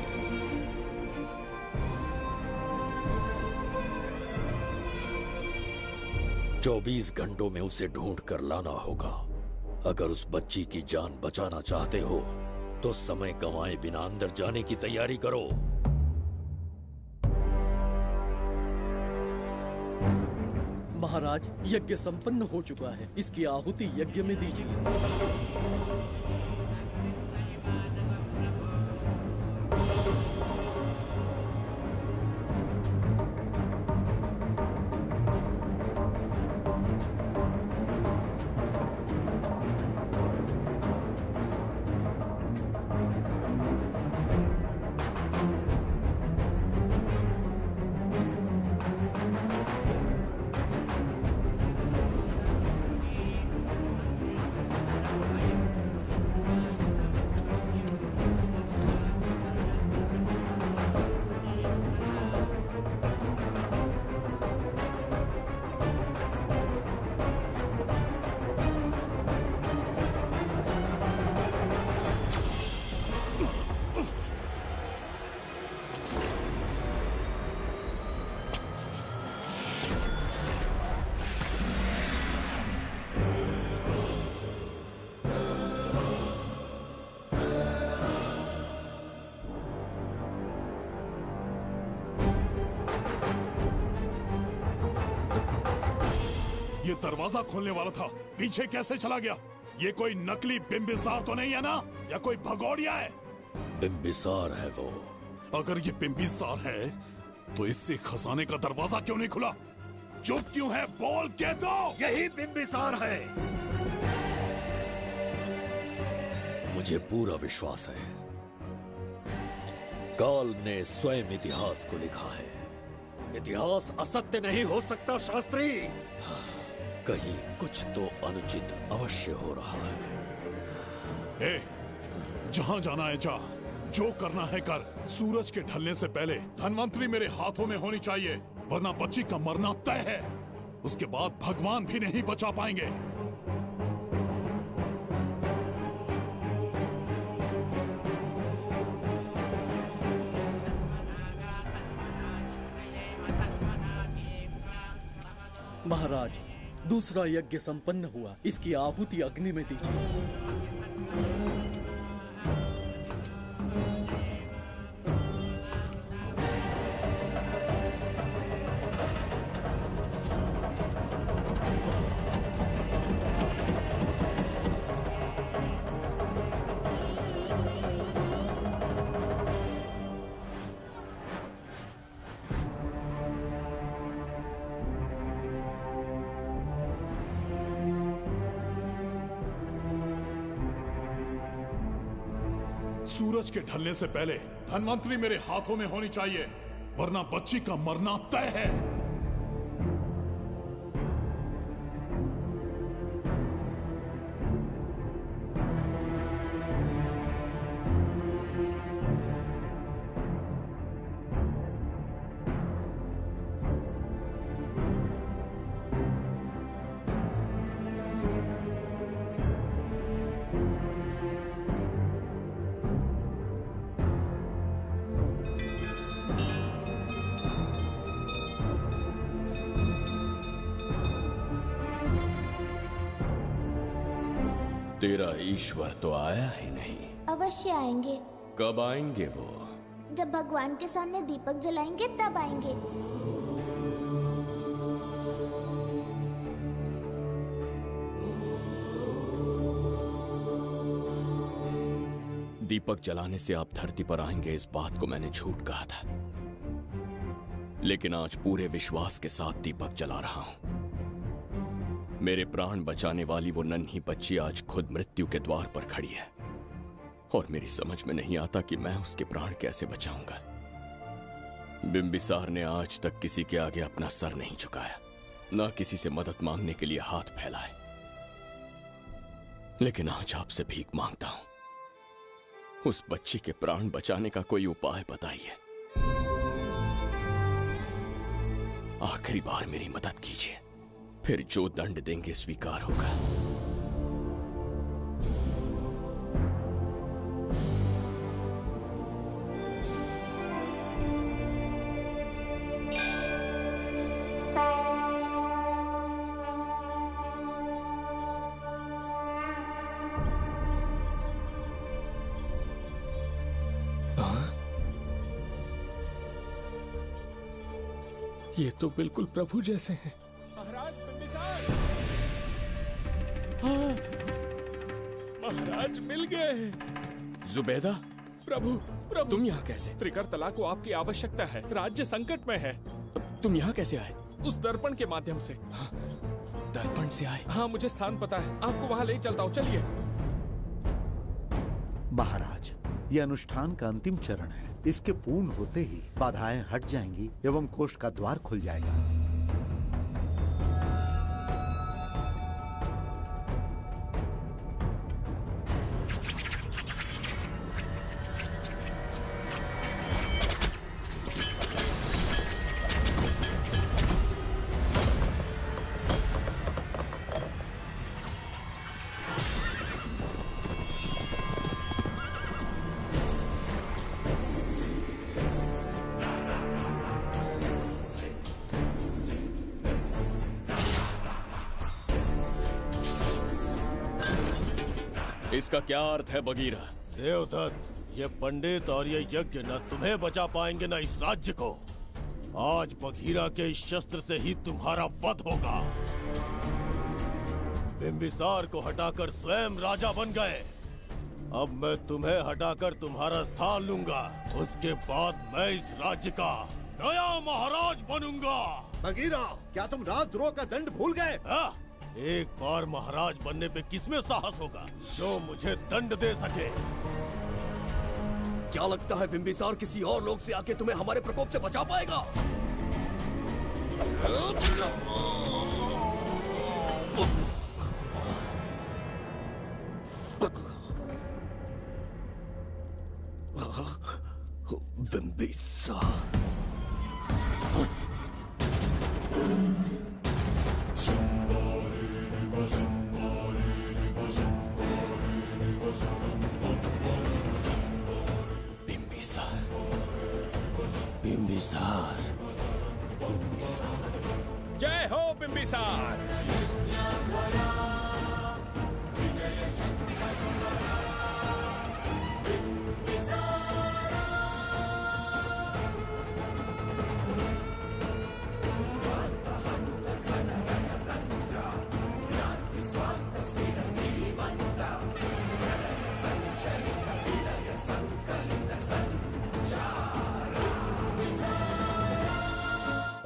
चौबीस घंटों में उसे ढूंढ कर लाना होगा। अगर उस बच्ची की जान बचाना चाहते हो तो समय गंवाए बिना अंदर जाने की तैयारी करो। महाराज, यज्ञ संपन्न हो चुका है। इसकी आहुति यज्ञ में दीजिए। ये दरवाजा खोलने वाला था, पीछे कैसे चला गया? ये कोई नकली बिंबिसार तो नहीं है ना, या कोई भगोड़िया है? बिंबिसार है वो। अगर ये बिंबिसार है तो इससे खजाने का दरवाजा क्यों नहीं खुला? चुप क्यों है? बोल के दो। यही बिंबिसार है। मुझे पूरा विश्वास है काल ने स्वयं इतिहास को लिखा है। इतिहास असत्य नहीं हो सकता शास्त्री। कहीं कुछ तो अनुचित अवश्य हो रहा है। जहां जाना है जा, जो करना है कर। सूरज के ढलने से पहले धनवंतरी मेरे हाथों में होनी चाहिए, वरना बच्ची का मरना तय है। उसके बाद भगवान भी नहीं बचा पाएंगे। महाराज, दूसरा यज्ञ संपन्न हुआ। इसकी आहुति अग्नि में दीजिए। सूरज के ढलने से पहले धनवंतरी मेरे हाथों में होनी चाहिए, वरना बच्ची का मरना तय है। तेरा ईश्वर तो आया ही नहीं। अवश्य आएंगे। कब आएंगे वो? जब भगवान के सामने दीपक जलाएंगे तब आएंगे। दीपक जलाने से आप धरती पर आएंगे, इस बात को मैंने झूठ कहा था, लेकिन आज पूरे विश्वास के साथ दीपक जला रहा हूं। मेरे प्राण बचाने वाली वो नन्ही बच्ची आज खुद मृत्यु के द्वार पर खड़ी है, और मेरी समझ में नहीं आता कि मैं उसके प्राण कैसे बचाऊंगा। बिंबिसार ने आज तक किसी के आगे अपना सर नहीं झुकाया, ना किसी से मदद मांगने के लिए हाथ फैलाए, लेकिन आज आपसे भीख मांगता हूं। उस बच्ची के प्राण बचाने का कोई उपाय बताइए। आखिरी बार मेरी मदद कीजिए, फिर जो दंड देंगे स्वीकार होगा। ये तो बिल्कुल प्रभु जैसे हैं। महाराज बिंबिसार! हाँ, महाराज मिल गए। जुबैदा, प्रभु प्रभु, तुम यहाँ कैसे? त्रिकरतला को आपकी आवश्यकता है, राज्य संकट में है। तुम यहाँ कैसे आए? उस दर्पण के माध्यम से। हाँ, दर्पण से आए? हाँ, मुझे स्थान पता है, आपको वहाँ ले चलता हूँ, चलिए। महाराज, ये अनुष्ठान का अंतिम चरण है। इसके पूर्ण होते ही बाधाएं हट जाएंगी एवं कोष का द्वार खुल जाएगा। इसका क्या अर्थ है बगीरा? देवदत्त, ये पंडित और ये यज्ञ न तुम्हें बचा पाएंगे न इस राज्य को। आज बगीरा के इस शस्त्र से ही तुम्हारा वध होगा। बिंबिसार को हटाकर स्वयं राजा बन गए। अब मैं तुम्हें हटाकर तुम्हारा स्थान लूंगा। उसके बाद मैं इस राज्य का नया महाराज बनूंगा। बगीरा, क्या तुम राजद्रोह का दंड भूल गए? एक बार महाराज बनने पे किसमें साहस होगा जो मुझे दंड दे सके? क्या लगता है बिंबिसार किसी और लोग से आके तुम्हें हमारे प्रकोप से बचा पाएगा? बिंबिसार बिंबिसार, जय हो बिंबिसार।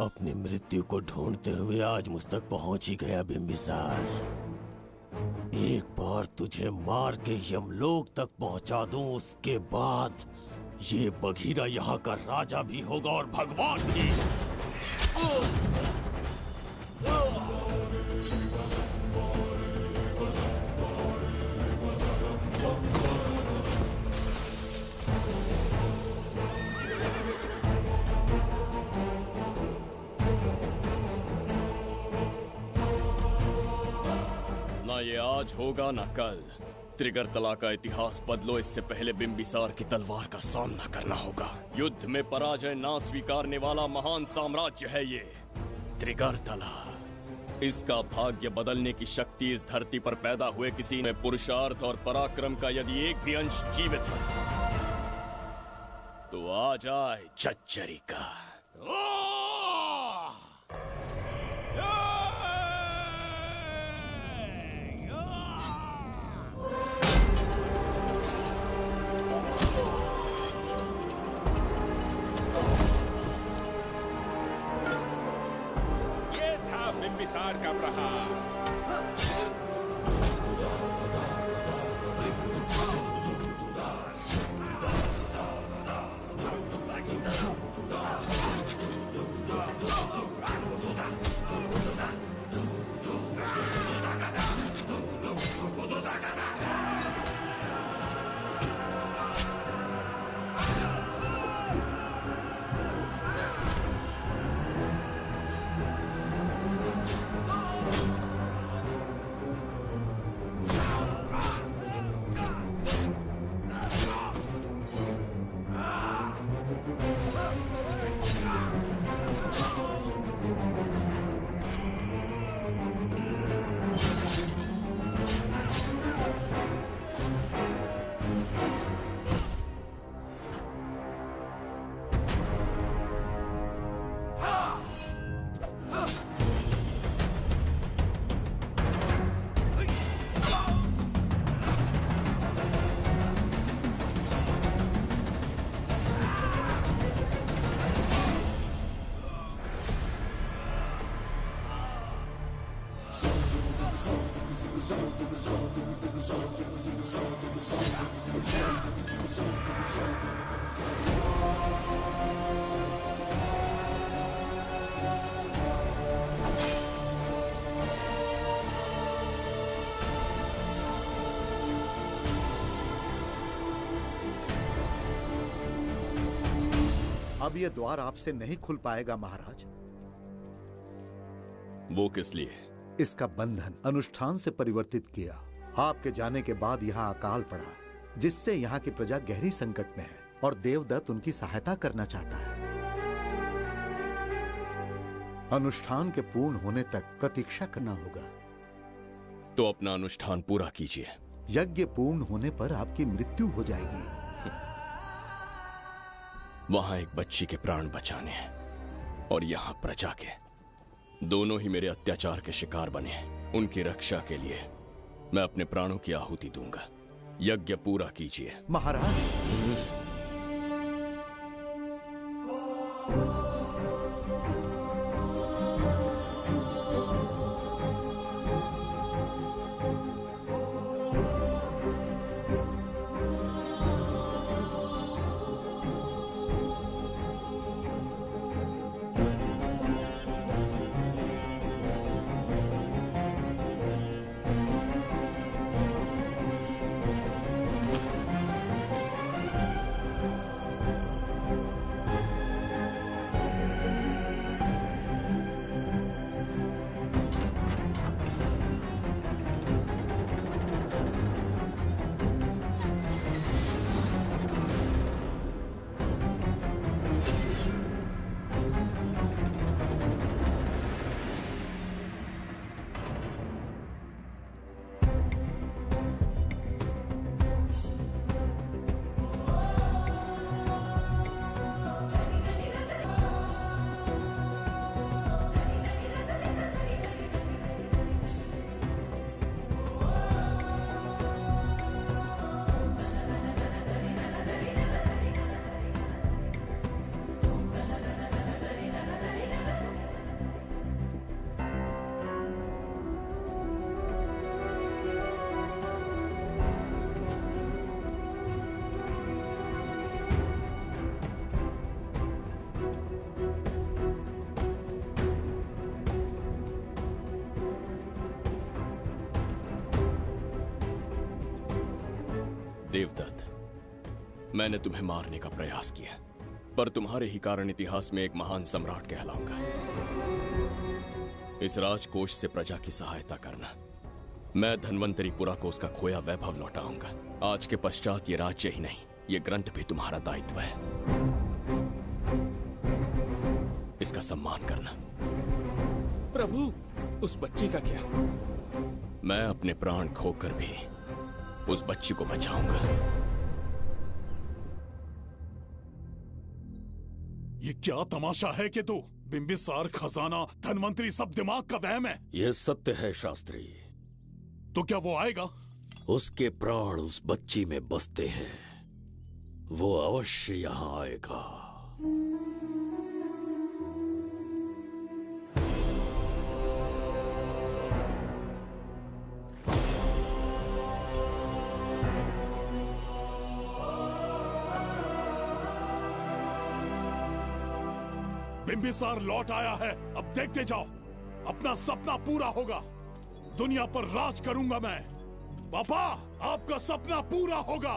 अपनी मृत्यु को ढूंढते हुए आज मुझ तक पहुंच ही गया बिंबिसार। एक बार तुझे मार के यमलोक तक पहुंचा दूं, उसके बाद ये बघीरा यहाँ का राजा भी होगा और भगवान भी। ना ये आज होगा ना कल। त्रिगर्तला का इतिहास बदलो, इससे पहले बिंबिसार की तलवार का सामना करना होगा। युद्ध में पराजय ना स्वीकारने वाला महान साम्राज्य है ये त्रिगर्तला। इसका भाग्य बदलने की शक्ति इस धरती पर पैदा हुए किसी में पुरुषार्थ और पराक्रम का यदि एक भी अंश जीवित है तो आ जाए चच्चरी का। बिंबिसार का प्रहार। अब ये द्वार आपसे नहीं खुल पाएगा महाराज। वो किस लिए? इसका बंधन अनुष्ठान से परिवर्तित किया। आपके जाने के बाद यहाँ अकाल पड़ा, जिससे यहाँ की प्रजा गहरी संकट में है और देवदत्त उनकी सहायता करना चाहता है। अनुष्ठान के पूर्ण होने तक प्रतीक्षा करना होगा। तो अपना अनुष्ठान पूरा कीजिए। यज्ञ पूर्ण होने पर आपकी मृत्यु हो जाएगी। वहां एक बच्ची के प्राण बचाने हैं और यहां प्रजा के, दोनों ही मेरे अत्याचार के शिकार बने हैं। उनकी रक्षा के लिए मैं अपने प्राणों की आहुति दूंगा। यज्ञ पूरा कीजिए। महाराज। देवदत्त, मैंने तुम्हें मारने का प्रयास किया, पर तुम्हारे ही कारण इतिहास में एक महान सम्राट कहलाऊंगा। इस राजकोष से प्रजा की सहायता करना। मैं धन्वंतरीपुरा को उसका खोया वैभव लौटाऊंगा। आज के पश्चात ये राज्य ही नहीं, ये ग्रंथ भी तुम्हारा दायित्व है। इसका सम्मान करना। प्रभु, उस बच्ची का क्या? मैं अपने प्राण खोकर भी उस बच्ची को बचाऊंगा। ये क्या तमाशा है कि तू बिंबिसार, खजाना, धनवंतरी सब दिमाग का वहम है? यह सत्य है शास्त्री। तो क्या वो आएगा? उसके प्राण उस बच्ची में बसते हैं। वो अवश्य यहाँ आएगा। बिंबिसार लौट आया है। अब देखते जाओ, अपना सपना पूरा होगा। दुनिया पर राज करूंगा मैं। पापा, आपका सपना पूरा होगा।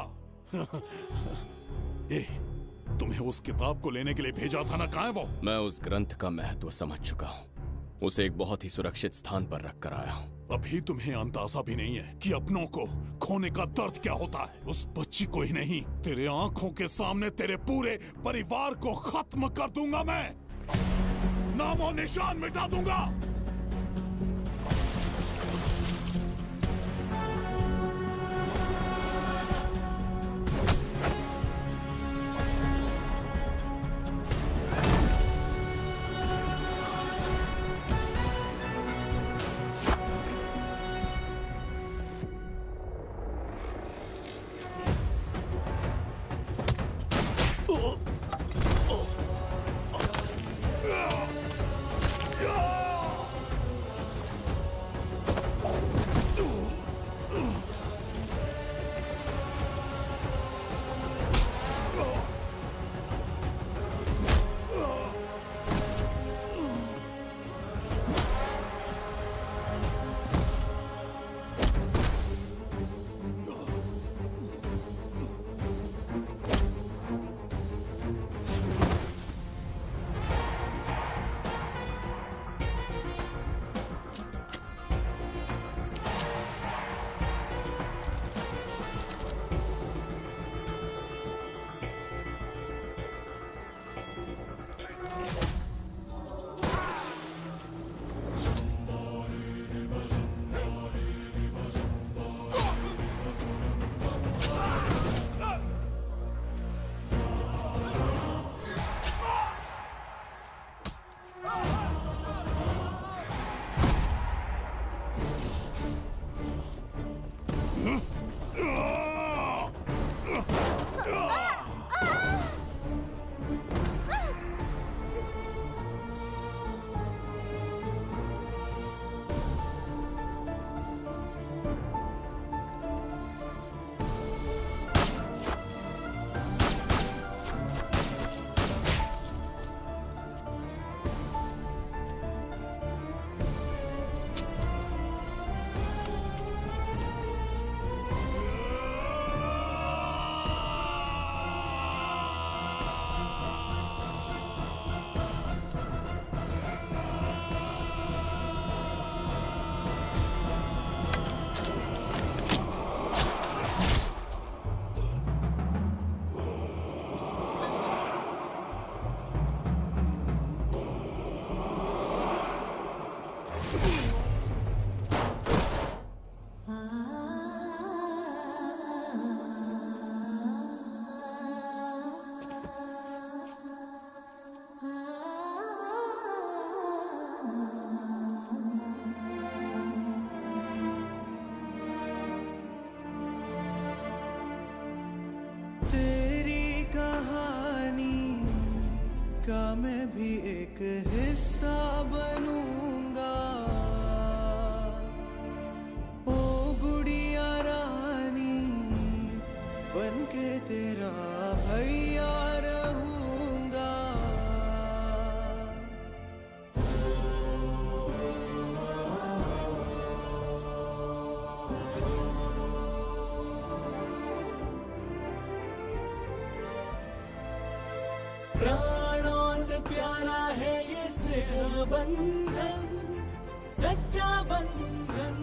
तुम्हें उस किताब को लेने के लिए भेजा था ना, कहाँ है वो? मैं उस ग्रंथ का महत्व समझ चुका हूँ। उसे एक बहुत ही सुरक्षित स्थान पर रख कर आया हूँ। अभी तुम्हें अंदाजा भी नहीं है कि अपनों को खोने का दर्द क्या होता है। उस बच्ची को ही नहीं, तेरे आंखों के सामने तेरे पूरे परिवार को खत्म कर दूंगा मैं। नामो निशान मिटा दूंगा। का मैं भी एक हिस्सा बनूंगा। ओ गुड़िया रानी बनके तेरा भैया रहूंगा। प्राणों से प्यारा है ये स्नेह बंधन, सच्चा बंधन।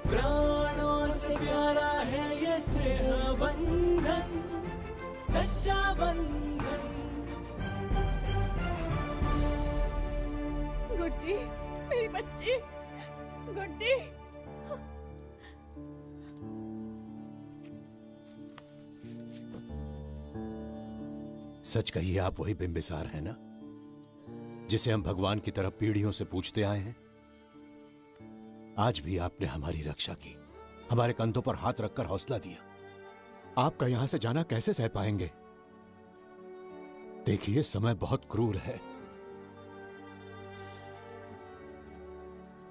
प्राणों से प्यारा है ये स्नेह बंधन, सच्चा बंधन। गुड्डी, मेरी बच्ची, गुड्डी। सच कहिए, आप वही बिंबिसार हैं ना, जिसे हम भगवान की तरफ पीढ़ियों से पूछते आए हैं? आज भी आपने हमारी रक्षा की, हमारे कंधों पर हाथ रखकर हौसला दिया। आपका यहां से जाना कैसे सह पाएंगे? देखिए, समय बहुत क्रूर है।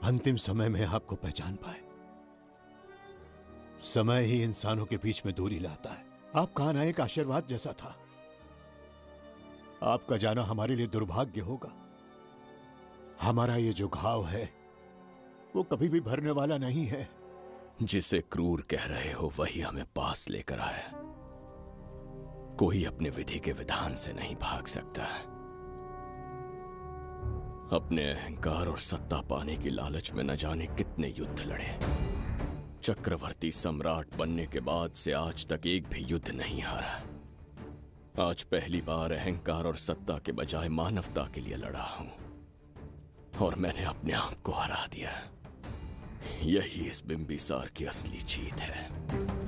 अंतिम समय में आपको पहचान पाए। समय ही इंसानों के बीच में दूरी लाता है। आपका आना एक आशीर्वाद जैसा था। आपका जाना हमारे लिए दुर्भाग्य होगा। हमारा ये जो घाव है वो कभी भी भरने वाला नहीं है। जिसे क्रूर कह रहे हो वही हमें पास लेकर आया। कोई अपने विधि के विधान से नहीं भाग सकता। अपने अहंकार और सत्ता पाने की लालच में न जाने कितने युद्ध लड़े। चक्रवर्ती सम्राट बनने के बाद से आज तक एक भी युद्ध नहीं हारा। आज पहली बार अहंकार और सत्ता के बजाय मानवता के लिए लड़ा हूं, और मैंने अपने आप को हरा दिया। यही इस बिंबिसार की असली जीत है।